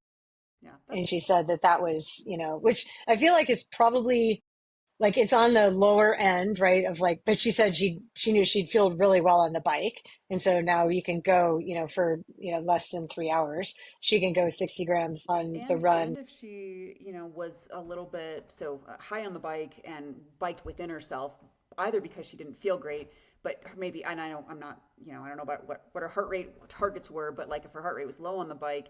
Yeah. and That's she said that that was, which I feel like is probably like it's on the lower end, right? Of like, but she said she knew she'd feel really well on the bike, and so now you can go, for less than 3 hours, she can go 60 grams on the run. and if she, was a little bit high on the bike and biked within herself, either because she didn't feel great, but maybe, and I know I'm not, I don't know about what her heart rate targets were, but like if her heart rate was low on the bike,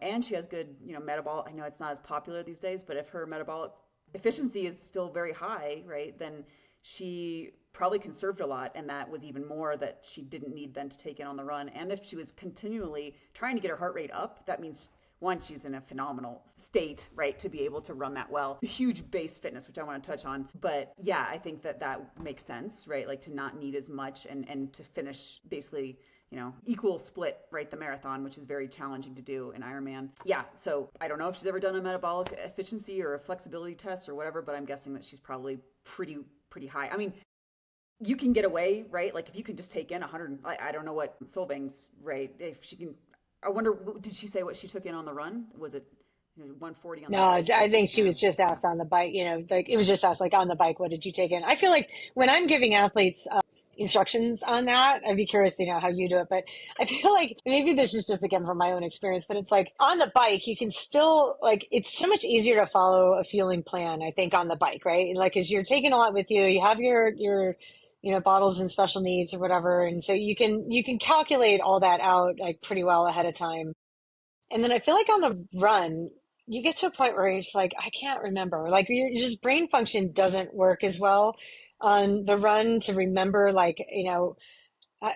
and she has good, metabolic, I know it's not as popular these days, but if her metabolic efficiency is still very high, right, then she probably conserved a lot, and that was even more that she didn't need then to take in on the run. And if she was continually trying to get her heart rate up, that means one, she's in a phenomenal state, right, to be able to run that well. Huge base fitness, which I want to touch on. But yeah, I think that makes sense, right? Like to not need as much and to finish basically, equal split, right? The marathon, which is very challenging to do in Ironman. Yeah, so I don't know if she's ever done a metabolic efficiency or a flexibility test or whatever, but I'm guessing that she's probably pretty high. I mean, you can get away, right? Like if you can just take in 100, I don't know what Solvang's, right? If she can, I wonder, did she say what she took in on the run? Was it 140 on the No, bike? I think she Yeah, was just yeah, asked on the bike, like it yeah. was just asked like on the bike, what did you take in? I feel like when I'm giving athletes instructions on that, I'd be curious, how you do it. But I feel like maybe this is just again from my own experience, but it's like on the bike, you can still like, it's so much easier to follow a fueling plan, I think, on the bike, right? Like, cause you're taking a lot with you have your, bottles and special needs or whatever. And so you can calculate all that out like pretty well ahead of time. And then I feel like on the run, you get to a point where you're just like, I can't remember. Like your just brain function doesn't work as well on the run to remember, like, uh,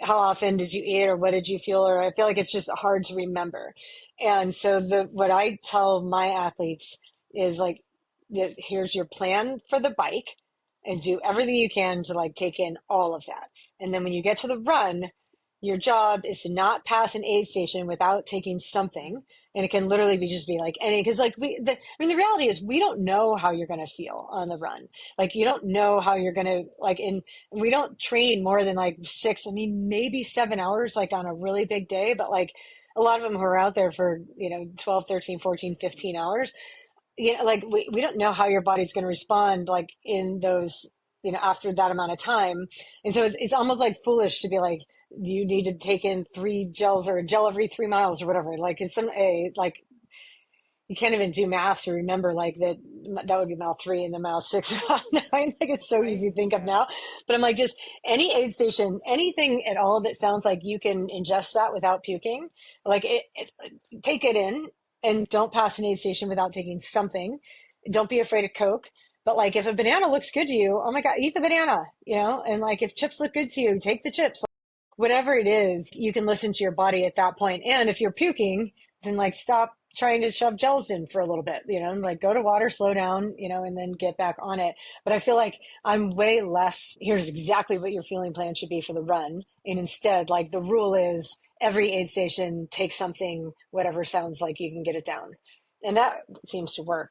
how often did you eat or what did you feel? Or I feel like it's just hard to remember. And so what I tell my athletes is like, that here's your plan for the bike and do everything you can to like take in all of that. And then when you get to the run, your job is to not pass an aid station without taking something. And it can literally be just be like any, because like the reality is we don't know how you're going to feel on the run. Like you don't know how you're going to like, and we don't train more than like 6, I mean, maybe 7 hours, like on a really big day, but like a lot of them who are out there for, 12, 13, 14, 15 hours, like we don't know how your body's going to respond like in those, after that amount of time. And so it's almost like foolish to be like, you need to take in 3 gels or a gel every 3 miles or whatever. Like it's like you can't even do math to remember like that would be mile 3 and then mile 6. Like it's so Right? easy to think of Yeah. now, but I'm like, just any aid station, anything at all that sounds like you can ingest that without puking, like take it in, and don't pass an aid station without taking something. Don't be afraid of Coke. But like if a banana looks good to you, oh my God, eat the banana, and like if chips look good to you, take the chips. Whatever it is, you can listen to your body at that point. And if you're puking, then like stop trying to shove gels in for a little bit, and like go to water, slow down, and then get back on it. But I feel like I'm way less, here's exactly what your fueling plan should be for the run. And instead, like the rule is every aid station, take something, whatever sounds like you can get it down. And that seems to work.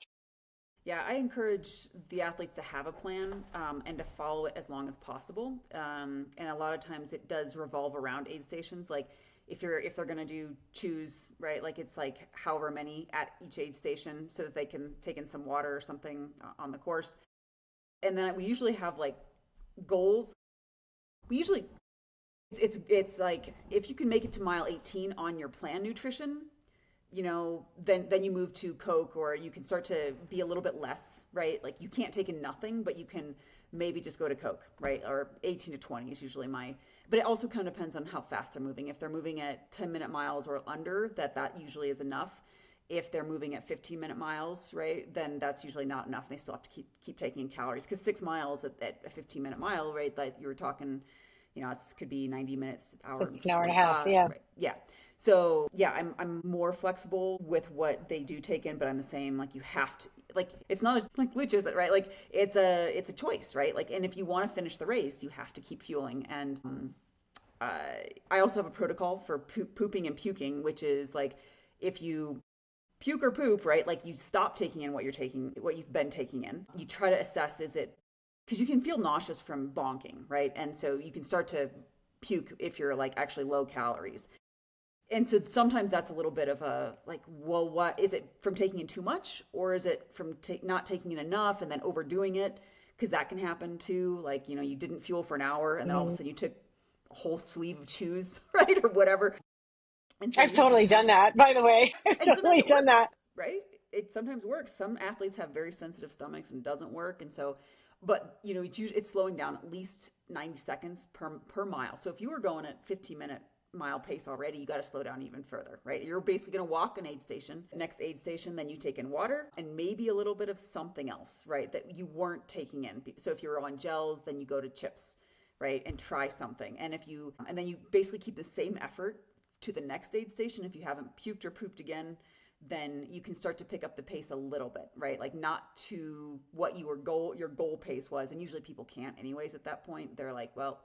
Yeah, I encourage the athletes to have a plan and to follow it as long as possible. And a lot of times it does revolve around aid stations. Like if they're gonna do choose, right, like it's like however many at each aid station so that they can take in some water or something on the course. And then we usually have like goals. We usually it's like if you can make it to mile 18 on your plan nutrition, then you move to Coke, or you can start to be a little bit less, right? Like you can't take in nothing, but you can maybe just go to Coke, right? Or 18 to 20 is usually but it also kind of depends on how fast they're moving. If they're moving at 10-minute miles or under, that usually is enough. If they're moving at 15-minute miles, right, then that's usually not enough. They still have to keep taking in calories because 6 miles at a 15-minute mile, right, that you were talking, it could be 90 minutes, hour It's and an hour and a half. 45, Yeah. right? Yeah. So yeah, I'm more flexible with what they do take in, but I'm the same. Like you have to, like it's not like luchas, right? Like it's a choice, right? Like, and if you want to finish the race, you have to keep fueling. And I also have a protocol for pooping and puking, which is like if you puke or poop, right? Like you stop taking in what you've been taking in. You try to assess, is it, because you can feel nauseous from bonking, right? And so you can start to puke if you're like actually low calories. And so sometimes that's a little bit of a like, well, what is it from taking in too much, or is it from not taking in enough and then overdoing it? Because that can happen too. Like, you didn't fuel for an hour and then all of a Mhm. sudden you took a whole sleeve of chews, right? Or whatever. And so I've you totally kind done of, that, by the way. I've and sometimes totally it done works, that. right? It sometimes works. Some athletes have very sensitive stomachs and it doesn't work. And so, but it's slowing down at least 90 seconds per mile. So if you were going at 15-minute mile pace already, you got to slow down even further, right? You're basically going to walk an aid station, next aid station, then you take in water and maybe a little bit of something else, right? That you weren't taking in. So if you're on gels, then you go to chips, right? And try something. And then you basically keep the same effort to the next aid station. If you haven't puked or pooped again, then you can start to pick up the pace a little bit, right? Like not to what your goal pace was. And usually people can't anyways at that point. They're like, well,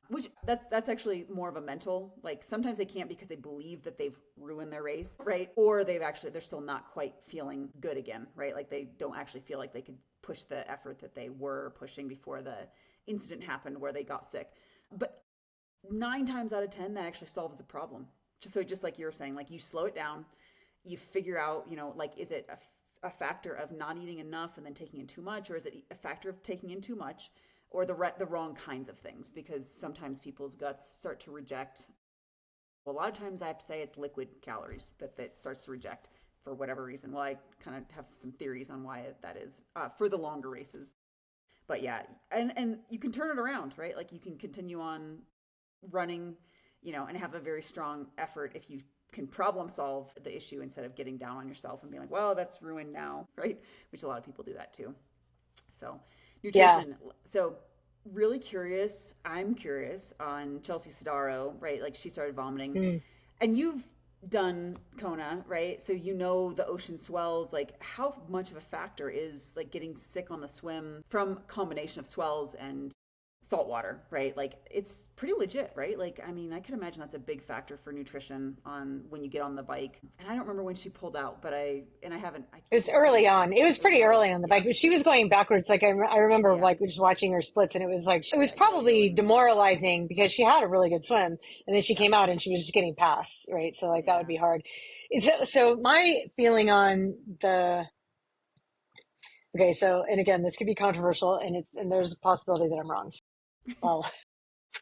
which that's actually more of a mental, like sometimes they can't because they believe that they've ruined their race, right? Or they're still not quite feeling good again, right? Like they don't actually feel like they could push the effort that they were pushing before the incident happened where they got sick. But 9 times out of 10, that actually solves the problem. Just like you were saying, like you slow it down, you figure out, like is it a factor of not eating enough and then taking in too much, or is it a factor of taking in too much, or the wrong kinds of things? Because sometimes people's guts start to reject. Well, a lot of times I have to say it's liquid calories that starts to reject for whatever reason. Well, I kind of have some theories on why that is for the longer races. But yeah, and you can turn it around, right? Like you can continue on running, and have a very strong effort if you can problem solve the issue instead of getting down on yourself and being like, well, that's ruined now, right? Which a lot of people do that too. So, Yeah. nutrition. So, really curious. I'm curious on Chelsea Sodaro, right? Like she started vomiting, Mm. and you've done Kona, right? So you know the ocean swells. Like how much of a factor is like getting sick on the swim from combination of swells and salt water, right? Like it's pretty legit, right? Like I mean, I can imagine that's a big factor for nutrition on when you get on the bike. And I don't remember when she pulled out, but I haven't. I It was didn't see early anything. on. It was It was pretty early. early on the Yeah, bike, but she was going backwards. Like I remember, yeah, like just watching her splits, and it was like it was yeah. Yo-yo probably and demoralizing because she had a really good swim, and then she yeah, came out and she was just getting past, right? So like that would yeah. be hard. So my feeling on the okay, so and again, this could be controversial, and there's a possibility that I'm wrong. I'll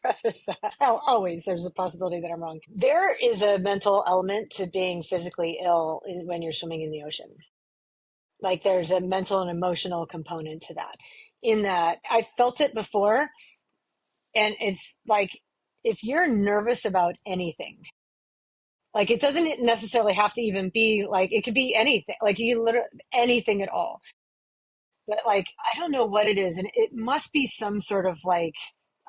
preface that. Always, there's a possibility that I'm wrong. There is a mental element to being physically ill when you're swimming in the ocean. Like there's a mental and emotional component to that. In that I felt it before, and it's like if you're nervous about anything, like it doesn't necessarily have to even be like it could be anything, like you literally anything at all. But like I don't know what it is, and it must be some sort of like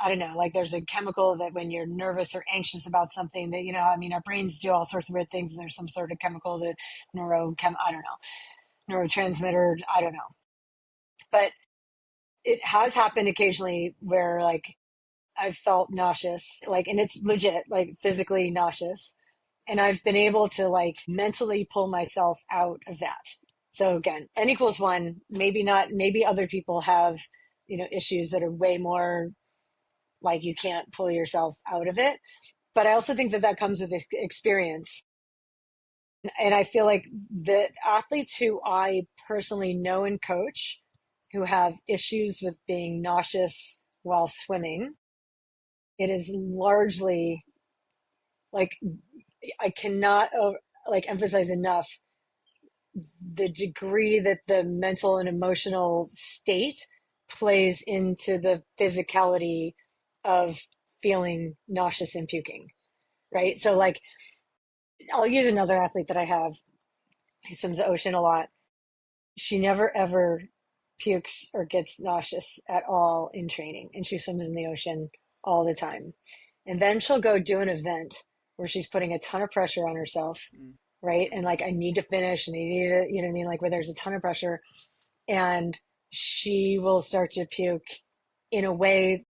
I don't know, like there's a chemical that when you're nervous or anxious about something that I mean our brains do all sorts of weird things, and there's some sort of chemical that I don't know, neurotransmitter, I don't know. But it has happened occasionally where like I've felt nauseous, like, and it's legit, like physically nauseous. And I've been able to like mentally pull myself out of that. So again, N equals one, maybe not, maybe other people have, issues that are way more like you can't pull yourself out of it. But I also think that that comes with experience. And I feel like the athletes who I personally know and coach who have issues with being nauseous while swimming, it is largely like, I cannot like emphasize enough the degree that the mental and emotional state plays into the physicality of feeling nauseous and puking, right? So like, I'll use another athlete that I have who swims the ocean a lot. She never ever pukes or gets nauseous at all in training, and she swims in the ocean all the time. And then she'll go do an event where she's putting a ton of pressure on herself, right? And like, I need to finish and I need to, you know what I mean? Like, where there's a ton of pressure, and she will start to puke in a way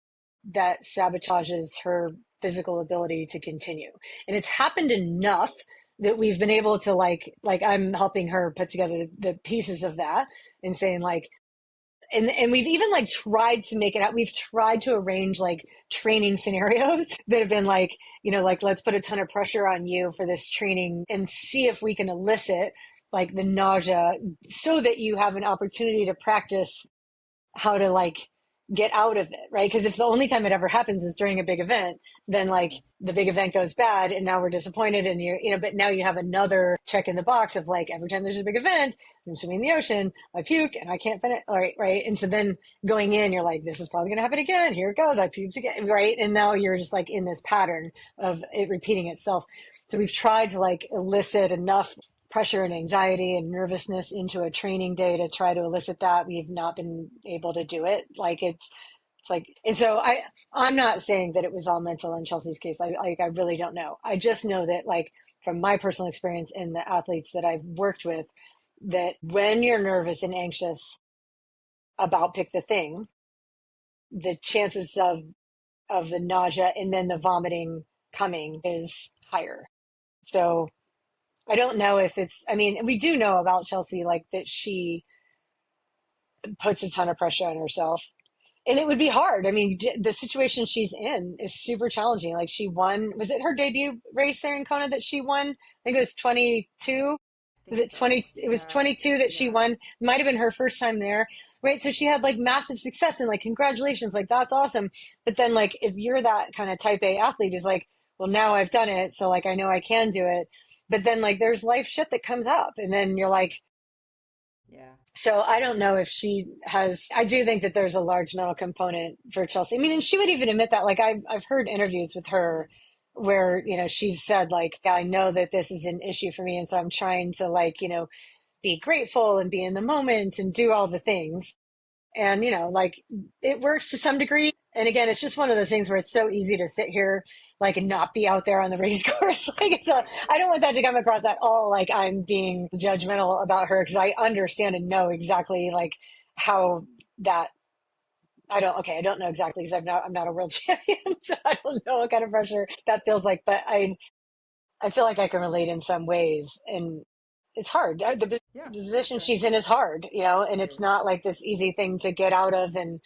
that sabotages her physical ability to continue. And it's happened enough that we've been able to like I'm helping her put together the pieces of that and saying like, and we've even like tried to make it out. We've tried to arrange like training scenarios that have been like, like, let's put a ton of pressure on you for this training and see if we can elicit like the nausea so that you have an opportunity to practice how to like get out of it, right? Because if the only time it ever happens is during a big event, then like the big event goes bad and now we're disappointed and but now you have another check in the box of like, every time there's a big event, I'm swimming in the ocean, I puke and I can't finish, all right, right? And so then going in, you're like, this is probably going to happen again. Here it goes. I puked again, right? And now you're just like in this pattern of it repeating itself. So we've tried to like elicit enough pressure and anxiety and nervousness into a training day to try to elicit that. We've not been able to do it. Like it's like, and so I'm not saying that it was all mental in Chelsea's case. I really don't know. I just know that like from my personal experience and the athletes that I've worked with, that when you're nervous and anxious about pick the thing, the chances of the nausea and then the vomiting coming is higher. So I don't know if it's, I mean, we do know about Chelsea, like that she puts a ton of pressure on herself. And it would be hard. I mean, the situation she's in is super challenging. Like she won, was it her debut race there in Kona that she won? I think it was 22. I Was think it so. 20? It was Yeah. 22 that she Yeah. won. Might have been her first time there, right? So she had like massive success and like, congratulations, like that's awesome. But then like, if you're that kind of type A athlete is like, well, now I've done it. So like, I know I can do it. But then like, there's life shit that comes up. And then you're like, Yeah. so I don't know if she has, I do think that there's a large mental component for Chelsea. I mean, and she would even admit that, like I've heard interviews with her where, she's said like, I know that this is an issue for me. And so I'm trying to like, be grateful and be in the moment and do all the things. And, like it works to some degree. And again, it's just one of those things where it's so easy to sit here, like, and not be out there on the race course. Like, I don't want that to come across at all like I'm being judgmental about her because I understand and know exactly like how that. I don't know exactly because I'm not a world champion. So I don't know what kind of pressure that feels like, but I feel like I can relate in some ways. And it's hard. The Yeah, for position sure. she's in is hard, and It it's is. not like this easy thing to get out of. And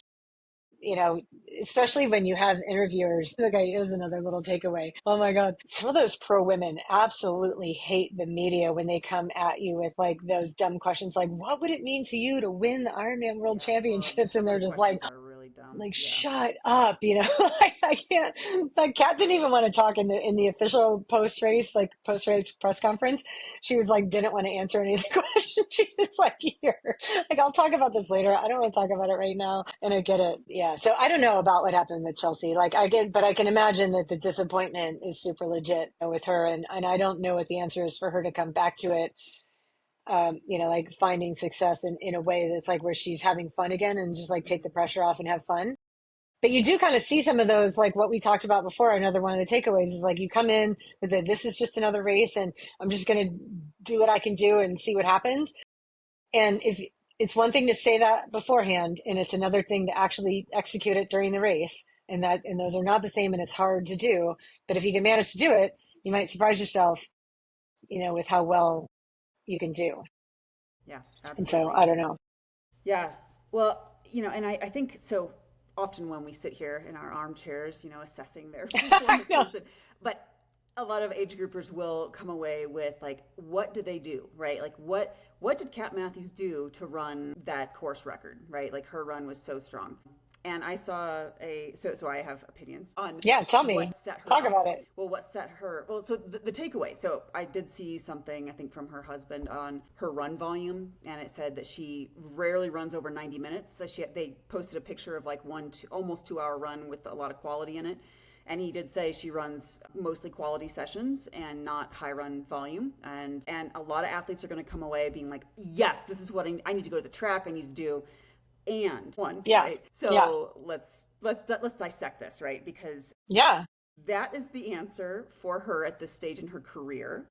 you know, especially when you have interviewers. Okay, here's another little takeaway. Oh my God. Some of those pro women absolutely hate the media when they come at you with like those dumb questions like, what would it mean to you to win the Ironman World Yeah. Well, Championships? And some of they're the just like, questions are really dumb. like Yeah. shut up, like I can't. Like Kat didn't even want to talk in the official post race, like post race press conference. She was like didn't want to answer any of the questions. She was like, here, like I'll talk about this later, I don't want to talk about it right now. And I get it. Yeah, so I don't know about what happened with Chelsea. Like I get, but I can imagine that the disappointment is super legit with her. And I don't know what the answer is for her to come back to it. Like finding success in a way that's like where she's having fun again and just like take the pressure off and have fun. But you do kind of see some of those, like what we talked about before. Another one of the takeaways is like you come in with this is just another race and I'm just going to do what I can do and see what happens. And if it's one thing to say that beforehand and it's another thing to actually execute it during the race, and those are not the same and it's hard to do. But if you can manage to do it, you might surprise yourself, with how well you can do. Yeah, And so absolutely. I don't know. Yeah. Well, and I think so often when we sit here in our armchairs, assessing their I know. performances, but a lot of age groupers will come away with like, what did they do, right? Like, what did Kat Matthews do to run that course record, right? Like, her run was so strong. And I saw so I have opinions on Yeah, tell me. what set her Talk up. about it. Well, what set her? Well, so the takeaway. So I did see something, I think, from her husband on her run volume, and it said that she rarely runs over 90 minutes. So they posted a picture of like almost 2 hour run with a lot of quality in it. And he did say she runs mostly quality sessions and not high run volume. And a lot of athletes are going to come away being like, yes, this is what I need to go to the track. I need to do and one, Yeah. right? Yeah. So let's dissect this, right? Because Yeah. that is the answer for her at this stage in her career.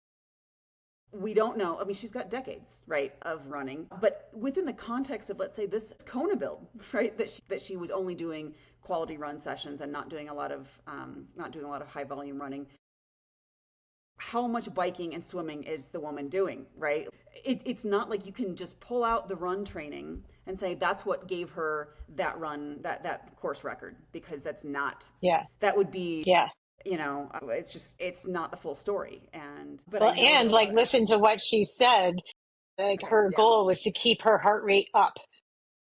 We don't know. I mean, she's got decades, right, of running, but within the context of, let's say, this Kona build, right, that she was only doing quality run sessions and not doing a lot of high volume running. How much biking and swimming is the woman doing, right? It's not like you can just pull out the run training and say that's what gave her that run, that course record, because that's not, Yeah. that would be, Yeah. it's not the full story. But I Well, know that and a lot like of listen to athletes, what she said. Like her yeah, goal was to keep her heart rate up.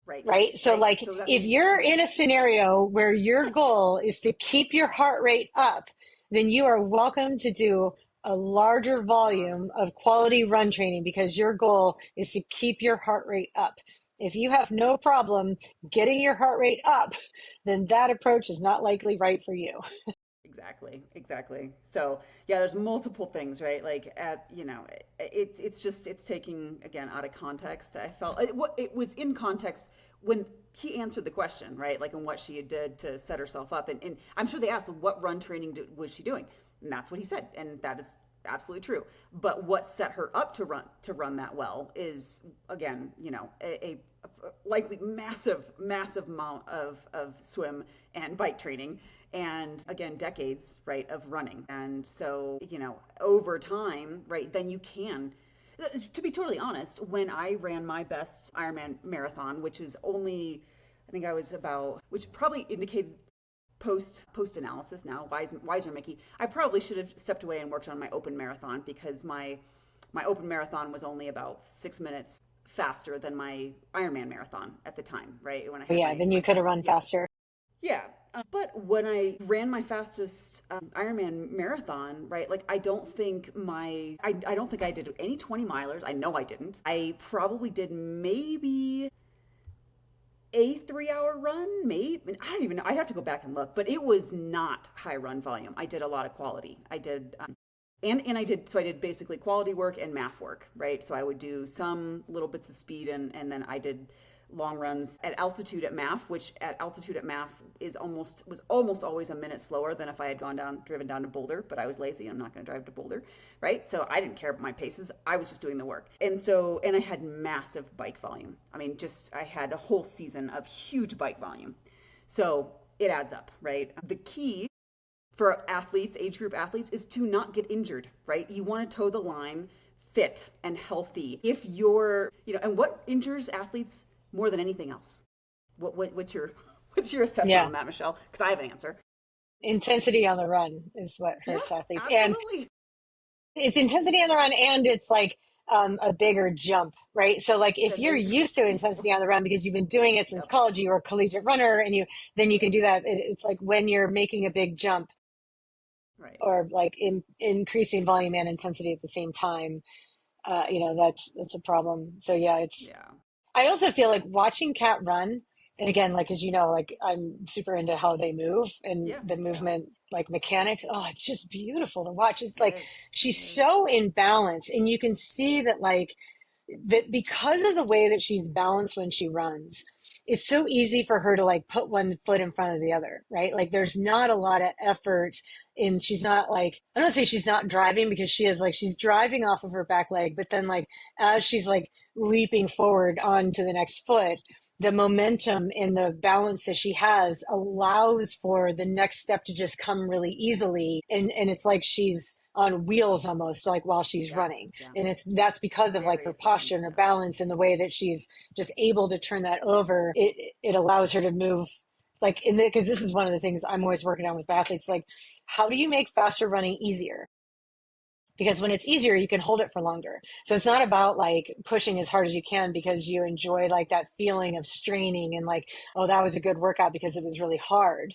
right, Right. So right. like So that if means you're she, in a scenario where your goal is to keep your heart rate up, then you are welcome to do a larger yeah, volume of quality run training because your goal is to keep your heart rate up. If you have no problem getting your heart rate up, then that approach is not likely right for you. exactly. So yeah, there's multiple things, right? Like it's taking again out of context. I felt it was in context when he answered the question, right? Like, and what she did to set herself up, and I'm sure they asked what run training was she doing, and that's what he said, and that is absolutely true. But what set her up to run that well is again, a likely massive amount of swim and bike training, and again decades, right, of running. And so over time, right, then you can, to be totally honest, when I ran my best Ironman marathon, which is only, I think I was about, which probably indicated post analysis now, wiser Mickey, I probably should have stepped away and worked on my open marathon, because my open marathon was only about 6 minutes faster than my Ironman marathon at the time, right, when I had Yeah, my then you my could have best. run Yeah, faster. yeah. But when I ran my fastest Ironman marathon, right, like I don't think I did any 20 milers. I know I didn't. I probably did maybe a 3 hour run, maybe. I don't even know. I'd have to go back and look, but it was not high run volume. I did a lot of quality. I did, and I did basically quality work and math work, right? So I would do some little bits of speed, and then I did long runs at altitude at MAF, which at altitude at MAF was almost always a minute slower than if I had driven down to Boulder, but I was lazy. I'm not going to drive to Boulder, right? So I didn't care about my paces. I was just doing the work. And I had massive bike volume. I mean, I had a whole season of huge bike volume. So it adds up, right? The key for athletes, age group athletes, is to not get injured, right? You want to toe the line fit and healthy. If and what injures athletes more than anything else? What's your assessment Yeah. on that, Michelle? Because I have an answer. Intensity on the run is what Yeah, hurts athletes. And absolutely. it's intensity on the run and it's like a bigger jump, right? So like if you're used to intensity on the run because you've been doing it since Yep. college, you were a collegiate runner and then you can do Right. that. It's like when you're making a big jump Right. or like increasing volume and intensity at the same time, that's a problem. So yeah, Yeah. I also feel like watching Cat run, and again, like as you know, like I'm super into how they move and Yeah. the Yeah. movement, like mechanics. Oh, it's just beautiful to watch. It's It like is. It she's is. so in balance, and you can see that like that because of the way that she's balanced when she runs, it's so easy for her to like put one foot in front of the other, right? Like there's not a lot of effort and she's not like, I don't say she's not driving because she is like, she's driving off of her back leg, but then like as she's like leaping forward onto the next foot, the momentum and the balance that she has allows for the next step to just come really easily. And it's like she's on wheels almost, like while she's Yeah. running. Yeah. And that's because of like Very her efficient. posture and her Yeah. balance and the way that she's just able to turn that over. It allows her to move like in the, because this is one of the things I'm always working on with athletes, like how do you make faster running easier? Because when it's easier, you can hold it for longer. So it's not about like pushing as hard as you can because you enjoy like that feeling of straining and like, oh, that was a good workout because it was really hard.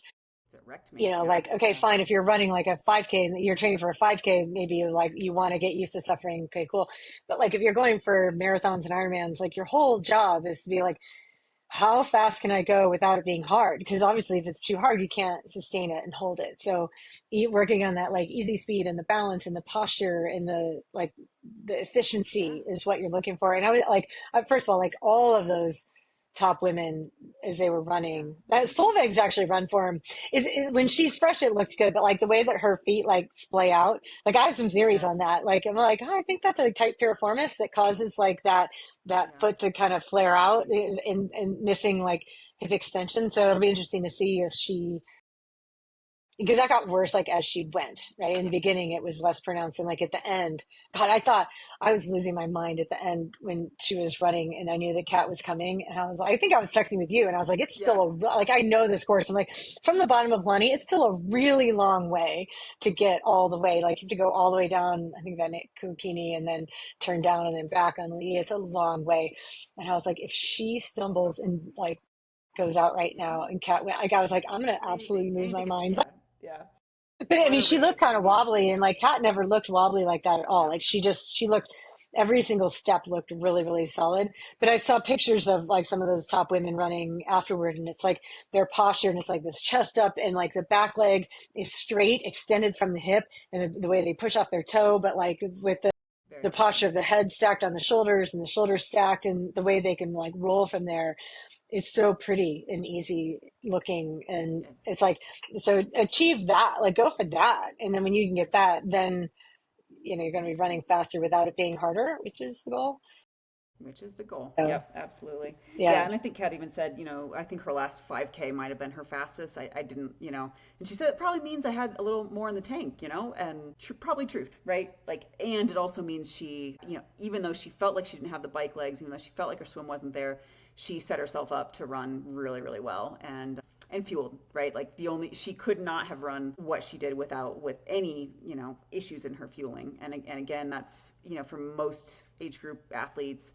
It wrecked me. You know, Yeah. like, okay, Yeah. fine. If you're running like a 5K and you're training for a 5K, maybe you like, you want to get used to suffering. Okay, cool. But like, if you're going for marathons and Ironmans, like your whole job is to be like, how fast can I go without it being hard? Because obviously, if it's too hard, you can't sustain it and hold it. So, working on that like easy speed and the balance and the posture and the like the Yeah. efficiency is what you're looking for. And I was like, first of all, like all of those top women as they were Yeah. running. That Solveig's actually run for him. When she's fresh, it looked good, but like the way that her feet like splay out, like I have some theories Yeah. on that. Like I'm like, oh, I think that's a tight piriformis that causes like that Yeah. foot to kind of flare out and missing like hip extension. So it'll be interesting to see if she, because that got worse like as she went, right? In the beginning it was less pronounced, and like at the end, God, I thought I was losing my mind at the end when she was running and I knew the cat was coming, and I was like, I think I was texting with you and I was like, it's Yeah. still like I know this course. I'm like, from the bottom of Lunny, it's still a really long way to get all the way. Like you have to go all the way down, I think that Kukini, and then turn down and then back on Lee. It's a long way. And I was like, if she stumbles and like goes out right now and cat went, like I was like, I'm gonna absolutely lose my Anything. mind. Yeah. Yeah. But I mean, What a she looked race. kind I of mean, wobbly, and like Kat never looked wobbly like that at all. no. Like she looked, every single step looked really, really solid. But I saw pictures of like some of those top women running afterward, and it's like their posture, and it's like this chest up, and like the back leg is straight, extended from the hip, and the way they push off their toe, but like with Very the posture efficient. of the head stacked on the shoulders and the shoulders stacked, and the way they can like roll from there, it's so pretty and easy looking. And Yeah. it's like, so achieve that, like go for that. And then when you can get that, then, you're going to be running faster without it being harder, which is the goal. Which is the goal. So, Yep, absolutely. Yeah, yeah. and I think Kat even said, I think her last 5K might have been her fastest. I didn't, and she said it probably means I had a little more in the tank, and probably truth, right? Like, and it also means she, even though she felt like she didn't have the bike legs, even though she felt like her swim wasn't there, she set herself up to run really, really well and fueled, right? Like she could not have run what she did with any, issues in her fueling. And again, that's, for most age group athletes,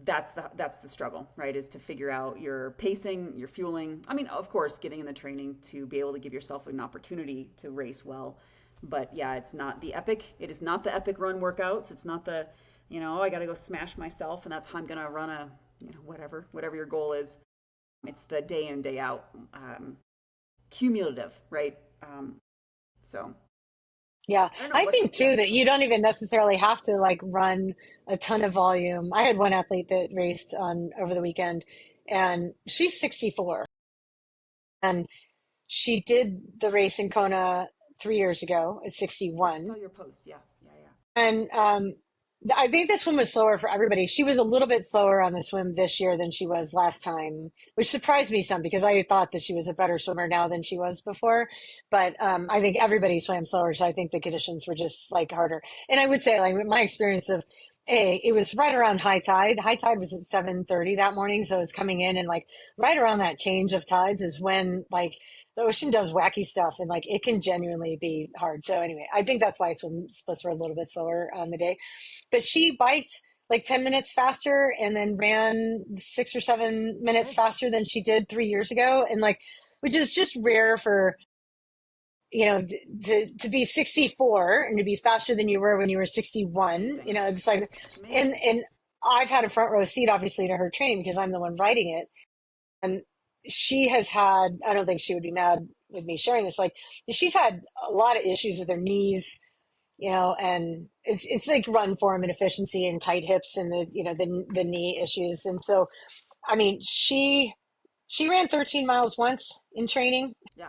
that's the struggle, right? Is to figure out your pacing, your fueling. I mean, of course, getting in the training to be able to give yourself an opportunity to race well. But yeah, it's not the epic. It is not the epic run workouts. It's not the, oh, I got to go smash myself, and that's how I'm gonna run a, whatever your goal is. It's the day in day out, cumulative, right? So Yeah. I don't know I what. think Yeah, too that you don't even necessarily have to like run a ton of volume. I had one athlete that raced on over the weekend, and she's 64, and she did the race in Kona 3 years ago at yeah. I 61. saw your post. Yeah, yeah, yeah. And I think the swim was slower for everybody. She was a little bit slower on the swim this year than she was last time, which surprised me some because I thought that she was a better swimmer now than she was before. But I think everybody swam slower, so I think the conditions were just like harder. And I would say, like my experience of it was right around high tide. High tide was at 7:30 that morning, so it's coming in, and like right around that change of tides is when like the ocean does wacky stuff, and like it can genuinely be hard. So anyway, I think that's why swim splits were a little bit slower on the day. But she biked like 10 minutes faster and then ran 6 or 7 minutes Good. faster than she did 3 years ago. And like, which is just rare for, to be 64 and to be faster than you were when you were 61. Amazing. It's like, That's and, amazing. and I've had a front row seat obviously to her training because I'm the one writing it. And she has had, I don't think she would be mad with me sharing this. Like she's had a lot of issues with her knees, and it's like run form and efficiency and tight hips and the knee issues. And so, I mean, she ran 13 miles once in training, Yeah,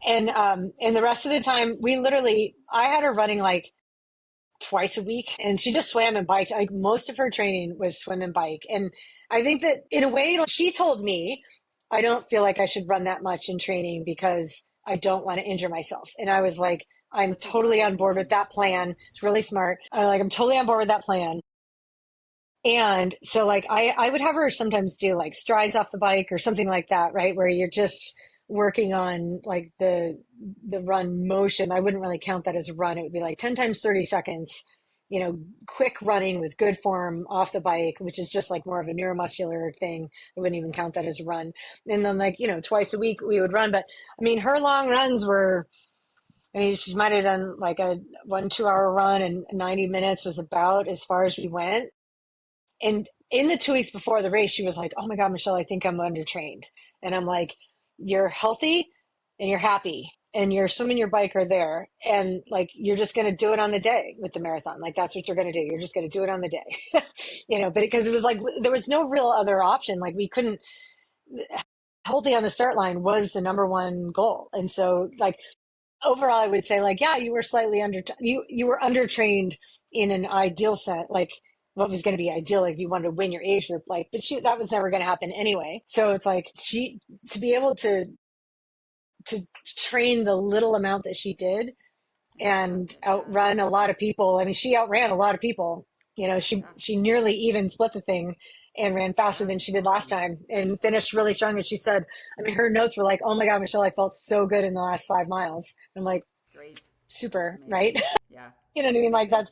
and that. and the rest of the time I had her running like twice a week, and she just swam and biked. Like most of her training was swim and bike. And I think that in a way, like, she told me, I don't feel like I should run that much in training because I don't want to injure myself. And I was like, I'm That's totally on incredible board with thinking. that plan. It's really smart. I'm totally on board with that plan. And so like I would have her sometimes do like strides off the bike or something like that, right? Where you're just working on like the run motion. I wouldn't really count that as a run. It would be like 10 times 30 seconds, quick running with good form off the bike, which is just like more of a neuromuscular thing. I wouldn't even count that as a run. And then like, twice a week we would run. But I mean, her long runs were, I mean, she might have done like a 1 2 hour run, and 90 minutes was about as far as we went. And in the 2 weeks before the race, she was like, "Oh my God, Michelle, I think I'm undertrained." And I'm like, "You're healthy and you're happy and your swim and your bike are there. And like, you're just going to do it on the day with the marathon. Like, that's what you're going to do. You're just going to do it on the day." But because it was like, there was no real other option. Like, we couldn't, healthy on the start line was the number one goal. And so, like, overall, I would say, like, yeah, you were slightly you were undertrained in an ideal set, like what was going to be ideal if you wanted to win your age group, like, but that was never going to happen anyway. So it's like to be able to train the little amount that she did Yeah, and that's outrun a lot of people. I mean, she outran a lot of people. She yeah, she nearly even split the thing and ran faster yeah, than she did last awesome. time and finished really strong. And she said, I mean, her notes were like, "Oh my God, Michelle, I felt so good in the last 5 miles." I'm like, Great. That's super, right? amazing. Yeah, You know what I mean? Like, that's,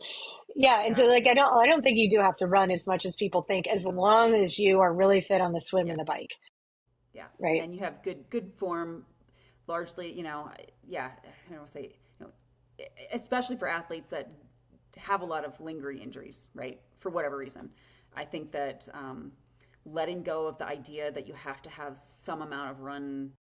yeah. And so yeah, like, I don't think you do have to run as much as people think, as no, long as you are really fit on the swim yeah, and the bike, yeah. right? And you have good form, largely, yeah, I don't say, especially for athletes that have a lot of lingering injuries, right? For whatever reason. I think that letting go of the idea that you have to have some amount of run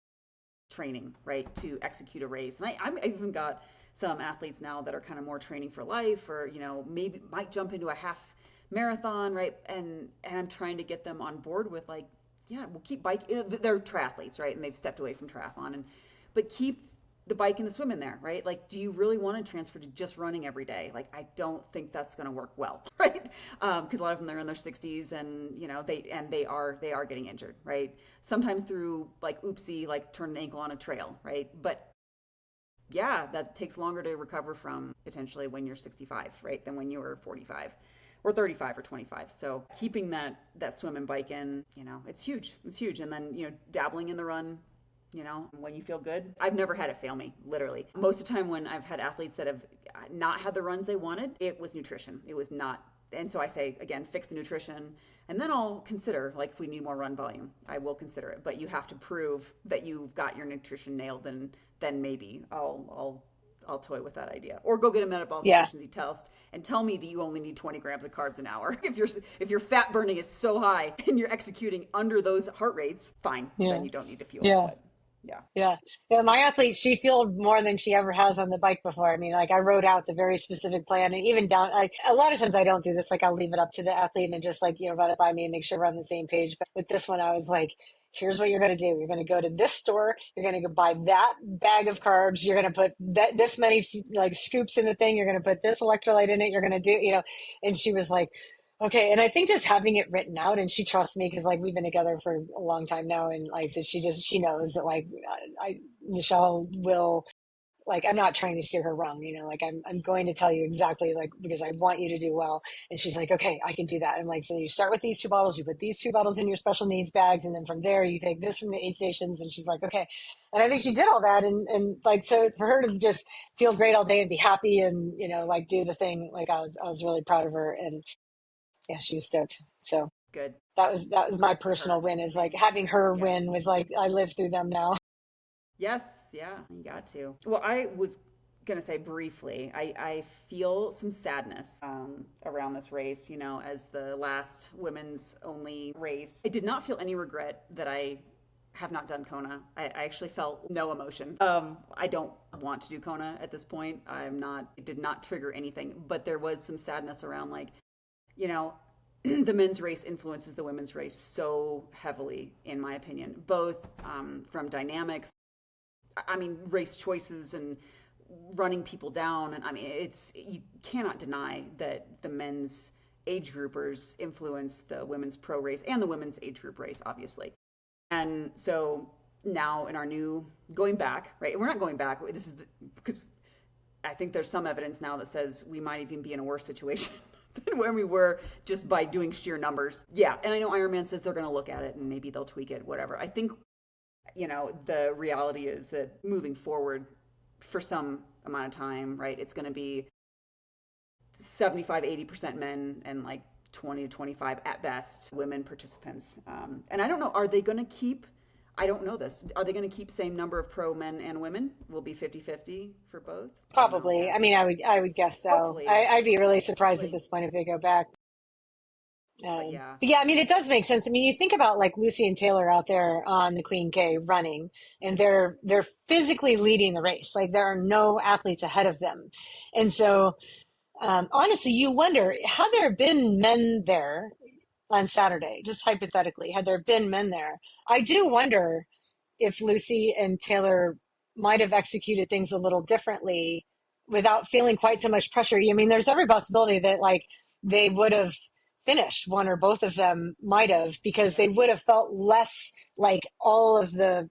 training, right, to execute a race. And I've even got some athletes now that are kind of more training for life, or maybe might jump into a half marathon, right? And I'm trying to get them on board with, like, yeah, we'll keep bike. They're triathletes, right? And they've stepped away from triathlon, but keep the bike and the swim in there, right? Like, do you really want to transfer to just running every day? Like, I don't think that's going to work well, right? Because a lot of them, they're in their 60s, and they are getting injured, right? Sometimes through, like, oopsie, like turn an ankle on a trail, right? But yeah, that takes longer to recover from potentially when you're 65, right, than when you were 45 or 35 or 25. So keeping that swim and bike in, it's huge. It's huge. And then, dabbling in the run, when you feel good. I've never had it fail me, literally. Most of the time when I've had athletes that have not had the runs they wanted, it was nutrition. It was not. And so I say, again, fix the nutrition, and then I'll consider, like, if we need more run volume, I will consider it. But you have to prove that you've got your nutrition nailed, and then maybe I'll toy with that idea, or go get a metabolic Yeah. efficiency test and tell me that you only need 20 grams of carbs an hour. If your fat burning is so high and you're executing under those heart rates, fine, then Yeah. you don't need to fuel. Yeah. But yeah, Yeah. Yeah. My athlete, she fueled more than she ever has on the bike before. I mean, like, I wrote out the very specific plan, and even down, like, a lot of times I don't do this. Like, I'll leave it up to the athlete and just, like, run it by me and make sure we're on the same page. But with this one, I was like, here's what you're going to do. You're going to go to this store. You're going to go buy that bag of carbs. You're going to put this many like scoops in the thing. You're going to put this electrolyte in it. You're going to do. And she was like, okay. And I think just having it written out, and she trusts me because, like, we've been together for a long time now. And like, so she knows that, like, Michelle will, like, I'm not trying to steer her wrong, like, I'm going to tell you exactly, like, because I want you to do well. And she's like, okay, I can do that. I'm like, so you start with these 2 bottles, you put these 2 bottles in your special needs bags. And then from there, you take this from the aid stations. And she's like, okay. And I think she did all that. And like, so for her to just feel great all day and be happy and, like, do the thing, like, I was really proud of her. And yeah, she was stoked. So good. that was my Good for personal her. win, is like having her Yeah. win was like, I lived through them now. Yes, yeah, you got to. Well, I was gonna say briefly, I feel some sadness around this race, as the last women's only race. I did not feel any regret that I have not done Kona. I actually felt no emotion. I don't want to do Kona at this point. It did not trigger anything, but there was some sadness around, like, you know, the men's race influences the women's race so heavily, in my opinion, both from dynamics, I mean, race choices and running people down. And I mean, you cannot deny that the men's age groupers influence the women's pro race and the women's age group race, obviously. And so now in our new going back, right? We're not going back. This is because I think there's some evidence now that says we might even be in a worse situation than when we were just by doing sheer numbers. Yeah, and I know Ironman says they're going to look at it and maybe they'll tweak it, whatever. I think, the reality is that moving forward for some amount of time, right, it's going to be 75-80% men and like 20 to 25 at best women participants. And I don't know, are they going to keep, I don't know this, are they going to keep same number of pro men and women? Will be 50-50 for both? I don't know. Probably. I mean, I would guess so. Hopefully. I'd be really surprised at Hopefully. this point if they go back. But yeah. But yeah, I mean, it does make sense. I mean, you think about like Lucy and Taylor out there on the Queen K running, and they're physically leading the race. Like there are no athletes ahead of them, and so honestly, you wonder had there been men there on Saturday, just hypothetically, had there been men there, I do wonder if Lucy and Taylor might have executed things a little differently without feeling quite so much pressure. I mean, there's every possibility that like they would have finished, one or both of them might have, because Yeah. they would have felt less like all of the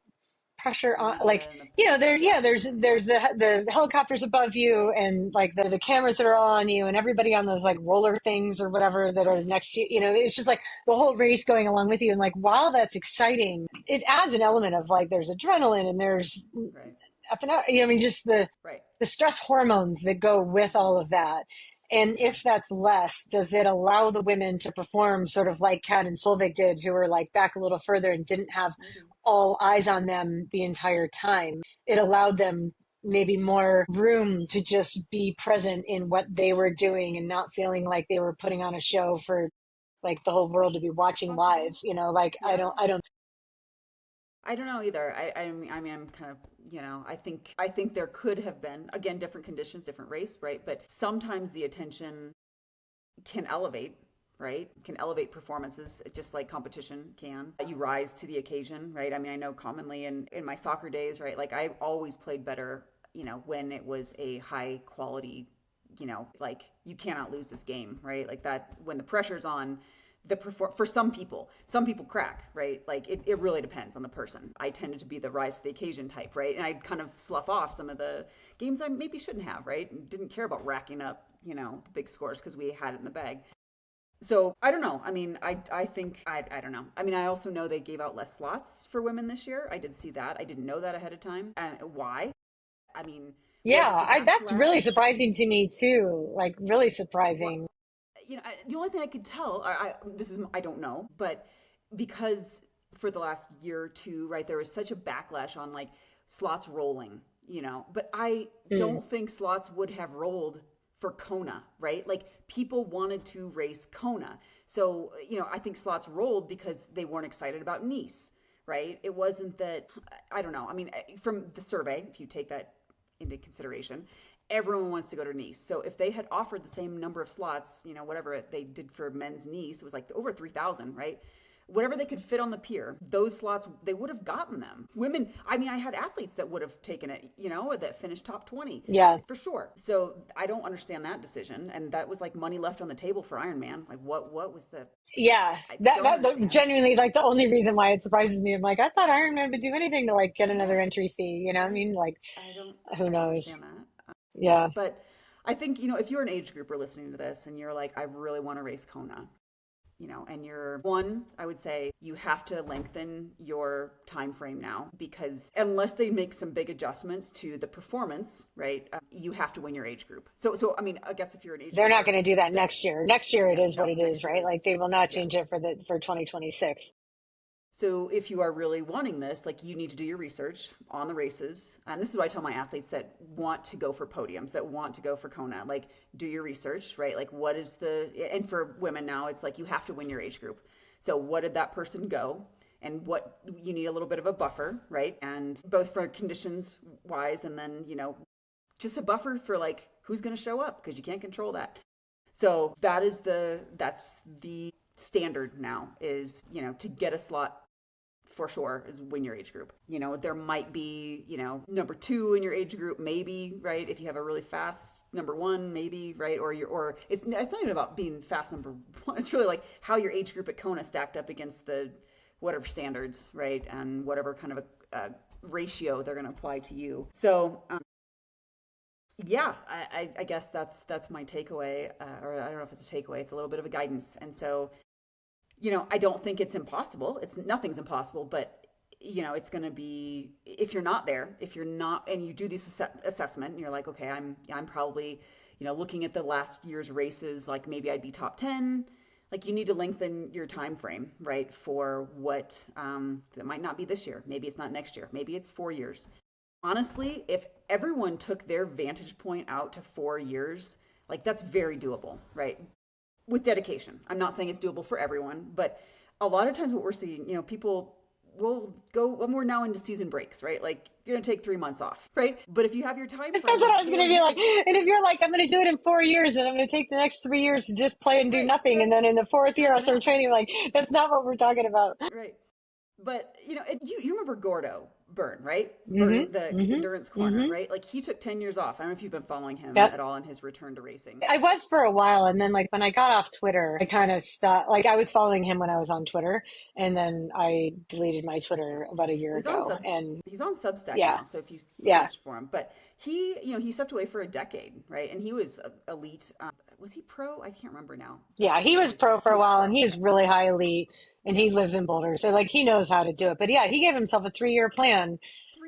pressure on, like, there, yeah, there's the helicopters above you and like the cameras that are on you and everybody on those like roller things or whatever that are next to you. It's just like the whole race going along with you. And like, while that's exciting, it adds an element of like, there's adrenaline and there's Right. up and out, I mean, just Right. the stress hormones that go with all of that. And Yeah. if that's less, does it allow the women to perform sort of like Kat and Solveig did, who were like back a little further and didn't have Maybe. all eyes on them the entire time? It allowed them maybe more room to just be present in what they were doing and not feeling like they were putting on a show for like the whole world to be watching live. Possible. Like Yeah. I don't. I don't know either. I mean, I'm kind of, I think there could have been, again, different conditions, different race, right? But sometimes the attention can elevate, right? Can elevate performances just like competition can. You rise to the occasion, right? I mean, I know commonly in my soccer days, right? Like I always played better, when it was a high quality, like you cannot lose this game, right? Like that when the pressure's on, for some people crack, right? Like it really depends on the person. I tended to be the rise to the occasion type, right? And I'd kind of slough off some of the games I maybe shouldn't have, right? And didn't care about racking up, big scores because we had it in the bag. So I don't know. I mean, I think I don't know. I mean, I also know they gave out less slots for women this year. I did see that. I didn't know that ahead of time. And why? I mean, was Yeah, it the that's really backlash? surprising to me too. Like really What surprising. the only thing I could tell, this is I don't know, but because for the last year or two, right, there was such a backlash on like slots rolling, but I Hmm. don't think slots would have rolled for Kona, right? Like people wanted to race Kona. So, I think slots rolled because they weren't excited about Nice, right? It wasn't that, I don't know. I mean, from the survey, if you take that into consideration, everyone wants to go to Nice. So if they had offered the same number of slots, whatever they did for men's Nice, it was like over 3,000, right? Whatever they could fit on the pier, those slots, they would have gotten them. Women, I mean, I had athletes that would have taken it, that finished top 20 Yeah. for sure. So I don't understand that decision. And that was like money left on the table for Ironman. Like what was the, Yeah, I don't that understand. genuinely like the only reason why it surprises me. I'm like, I thought Iron Man would do anything to like get Yeah, another entry fee. You know what I right. mean? Like, who I don't knows? understand that. Yeah. But I think, if you're an age grouper listening to this and you're like, I really want to race Kona, and you're one, I would say you have to lengthen your time frame now because unless they make some big adjustments to the performance, right, you have to win your age group. So I mean, I guess if you're an age They're not grouper, going to do that that next year. Next year it yeah, is what no, it is, next year right? Like is they will not yeah. change it for 2026. So if you are really wanting this, like you need to do your research on the races. And this is what I tell my athletes that want to go for podiums, that want to go for Kona. Like do your research, right? Like what is and for women now, it's like you have to win your age group. So what did that person go? And what you need a little bit of a buffer, right? And both for conditions wise and then, just a buffer for like who's going to show up because you can't control that. So that's the standard now is, to get a slot for sure is win your age group. There might be, number two in your age group, maybe, right? If you have a really fast number one, maybe, right? Or it's not even about being fast number one. It's really like how your age group at Kona stacked up against the whatever standards, right? And whatever kind of a ratio they're going to apply to you. So Yeah, I guess that's my takeaway, or I don't know if it's a takeaway. It's a little bit of a guidance, and so I don't think it's impossible. It's nothing's impossible, but it's going to be if you're not there, if you're not, and you do this assessment, and you're like, okay, I'm probably, looking at the last year's races, like maybe I'd be top 10. Like you need to lengthen your time frame, right? For what that might not be this year. Maybe it's not next year. Maybe it's 4 years. Honestly, if everyone took their vantage point out to 4 years, like that's very doable, right? With dedication. I'm not saying it's doable for everyone, but a lot of times what we're seeing, people will go when we're now into season breaks, right? Like you're gonna take 3 months off, right? But if you have your time That's frame what of I was going to be like. 4 years, And if you're like, I'm going to do it in 4 years and I'm going to take the next 3 years to just play and do right? nothing. And then in the fourth year, Not I'll gonna start happen, training. Like, that's not what we're talking about. right? But you remember Gordo Byrne, right? Byrne, Mm-hmm. the Mm-hmm. endurance corner, Mm-hmm. right? Like he took 10 years off. I don't know if you've been following him Yep. at all in his return to racing. I was for a while, and then like when I got off Twitter, I kind of stopped. Like I was following him when I was on Twitter, and then I deleted my Yeah. Twitter about a year Well, ago. And he's on Substack yeah, now, so if you yeah, search for him, but he stepped away for a decade, right? And he was elite. Was he pro? I can't remember now. yeah. He was pro for He a was while, and pro. he was really high elite, and Yeah, he lives in Boulder, so like he knows how to do it. But yeah, he gave himself a 3 year plan,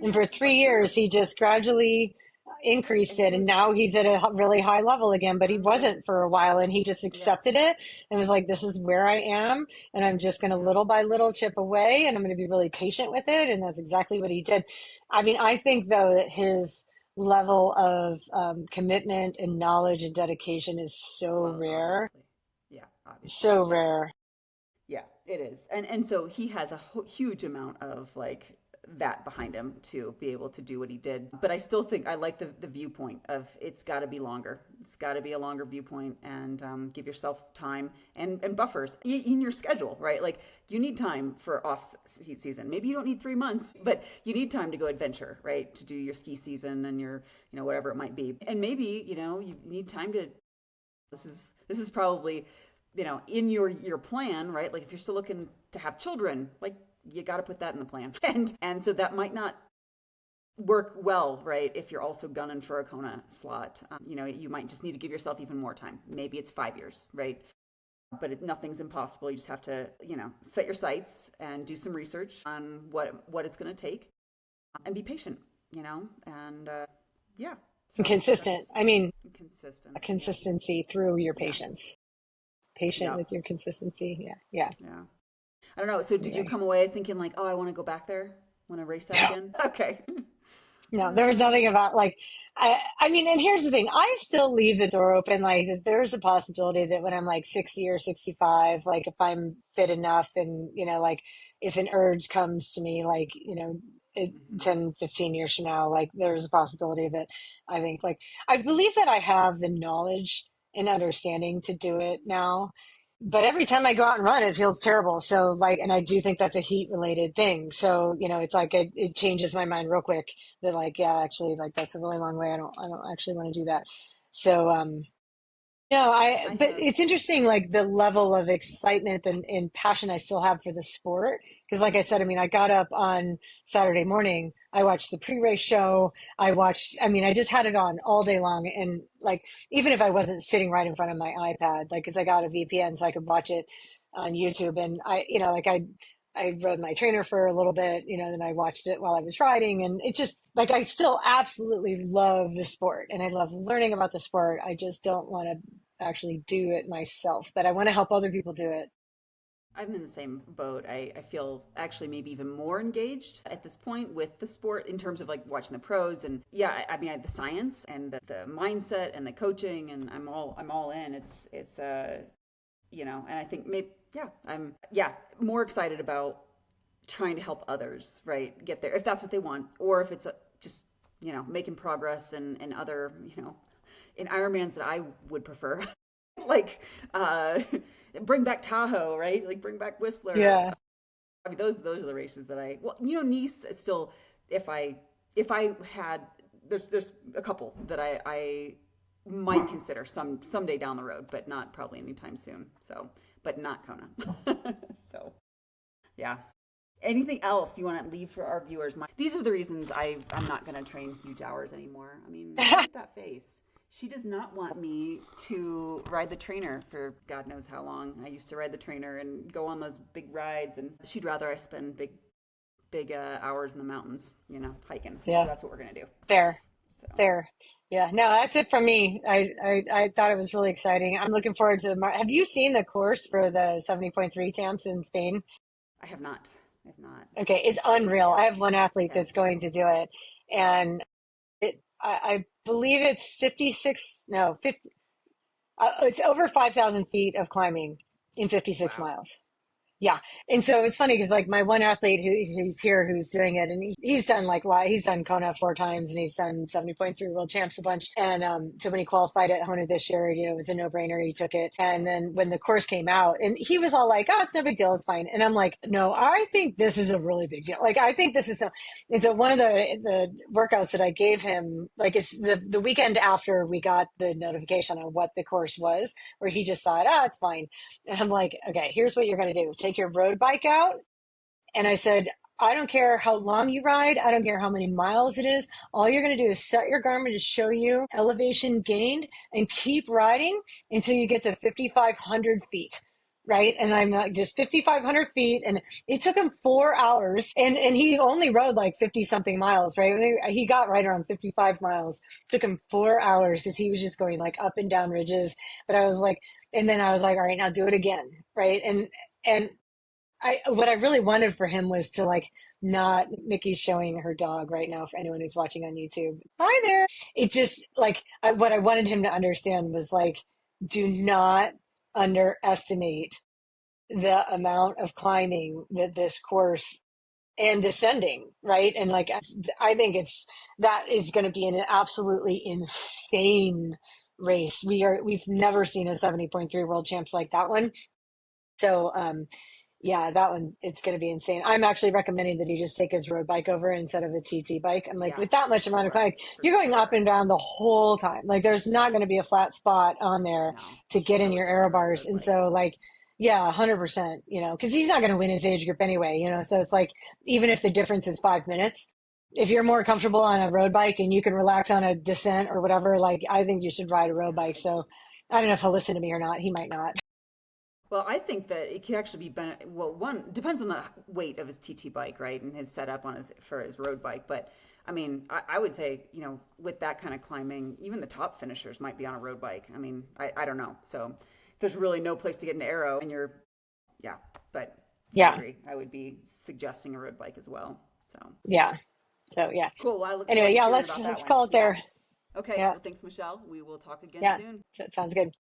and for 3 years, Perfect. he just gradually increased And he it, and was now he's at a really high level again. But he now he's at wasn't for a while, and he just yeah, accepted it and was like, "This is where I am, and I'm just going to yeah. little by little chip away, and I'm going to be really patient with it." And that's exactly what he did. I mean, I think though that his level of commitment and knowledge and dedication is so Well, rare, obviously, yeah, obviously, so yeah. rare. Yeah, it is. And so he has a huge amount of like that behind him to be able to do what he did. But I still think I like the viewpoint of it's got to be longer. It's got to be a longer viewpoint and give yourself time and buffers in your schedule, right? Like you need time for off season. Maybe you don't need 3 months, but you need time to go adventure, right? To do your ski season and your, whatever it might be. And maybe, you need time to this is probably in your plan, right? Like if you're still looking to have children, like you got to put that in the plan. And so that might not work well, right? If you're also gunning for a Kona slot, you might just need to give yourself even more time. Maybe it's 5 years, right? But nothing's impossible. You just have to, set your sights and do some research on what it's going to take, and be patient, and yeah. And So consistent. that's I mean, a consistency. Yeah. consistency through your Yeah. patience. Patient Yep. with your consistency. Yeah, yeah. Yeah. I don't know. So did you Anyway. come away thinking like, oh, I want to go back there? Want to race that again? Okay. No, there was nothing about like I mean, and here's the thing. I still leave the door open. Like there's a possibility that when I'm like 60 or 65, like if I'm fit enough and, like if an urge comes to me, like, Hmm. 10, 15 years from now, like there's a possibility that I think like I believe that I have the knowledge and understanding to do it now. But every time I go out and run, it feels terrible. So like, and I do think that's a heat related thing. So, it's like it changes my mind real quick that like, yeah, actually like that's a really long way. I don't actually want to do that. So, no, I but have. it's interesting, like the level of excitement and passion I still have for the sport. Because, like I said, I mean, I got up on Saturday morning, I watched the pre race show. I mean, I just had it on all day long. And, like, even if I wasn't sitting right in front of my iPad, like, because I got a VPN so I could watch it on YouTube. And like, I rode my trainer for a little bit, then I watched it while I was riding. And it just, like, I still absolutely love the sport and I love learning about the sport. I just don't want to actually do it myself, but I want to help other people do it. I'm in the same boat. I feel actually maybe even more engaged at this point with the sport in terms of like watching the pros and yeah, I mean I have the science and the mindset and the coaching and I'm all in. And I think maybe yeah, I'm yeah, more excited about trying to help others, right, get there if that's what they want, or if it's just making progress and other in Ironmans that I would prefer, like uh, bring back Tahoe, right, like bring back Whistler. Yeah. I mean those are the races that I well Nice is still if I had there's a couple that I might consider someday down the road, but not probably anytime soon. So, but not Kona. So, yeah. Anything else you want to leave for our viewers? These are the reasons I'm not going to train huge hours anymore. I mean, look at that face. She does not want me to ride the trainer for God knows how long. I used to ride the trainer and go on those big rides, and she'd rather I spend big hours in the mountains, hiking. So Yeah, that's what we're going to do. fair, So fair. Yeah, no, that's it from me. I thought it was really exciting. I'm looking forward to have you seen the course for the 70.3 champs in Spain? I have not. I have not. Okay, it's unreal. I have one athlete Okay. that's going to do it, and I believe it's 56, no, 50, it's over 5,000 feet of climbing in 56 Wow. miles. Yeah. And so it's funny because like my one athlete who's here who's doing it and he's done he's done Kona 4 times and he's done 70.3 world champs a bunch. And so when he qualified at Kona this year, it was a no brainer. He took it. And then when the course came out and he was all like, oh, it's no big deal. It's fine. And I'm like, no, I think this is a really big deal. Like, I think this is and so one of the workouts that I gave him, like it's the weekend after we got the notification on what the course was, where he just thought, it's fine. And I'm like, okay, here's what you're going to do. Take your road bike out. And I said, I don't care how long you ride. I don't care how many miles it is. All you're going to do is set your Garmin to show you elevation gained and keep riding until you get to 5,500 feet. Right. And I'm like, just 5,500 feet. And it took him 4 hours and he only rode like 50 something miles. Right. He got right around 55 miles. It took him 4 hours because he was just going like up and down ridges. But I was like, and then I was like, all right, now do it again. Right. And what I really wanted for him was to like not Mickey's showing her dog right now for anyone who's watching on YouTube. Hi there. It just like what I wanted him to understand was like, do not underestimate the amount of climbing that this course and descending, right? And like, I think that is going to be an absolutely insane race. We've never seen a 70.3 world champs like that one. So, yeah, that one, it's going to be insane. I'm actually recommending that he just take his road bike over instead of a TT bike. I'm like, Yeah. with that much amount of bike, For you're going up sure. and down the whole time. Like, there's not going to be a flat spot on there No. to get I in would your aero prefer a bars. road And bike. so, like, yeah, 100%, because he's not going to win his age group anyway, So it's like, even if the difference is 5 minutes, if you're more comfortable on a road bike and you can relax on a descent or whatever, like, I think you should ride a road bike. So I don't know if he'll listen to me or not. He might not. Well, I think that it could actually be well, one depends on the weight of his TT bike, right, and his setup for his road bike. But I mean, I would say, with that kind of climbing, even the top finishers might be on a road bike. I mean, I don't know. So there's really no place to get an arrow, and yeah. But I Yeah. agree. I would be suggesting a road bike as well. So Yeah. So, yeah. cool. Well, I look Anyway, forward to yeah, hearing let's about that let's one. call it Yeah. there. Okay. Yeah. Well, thanks, Michelle. We will talk again Yeah. soon. So it sounds good.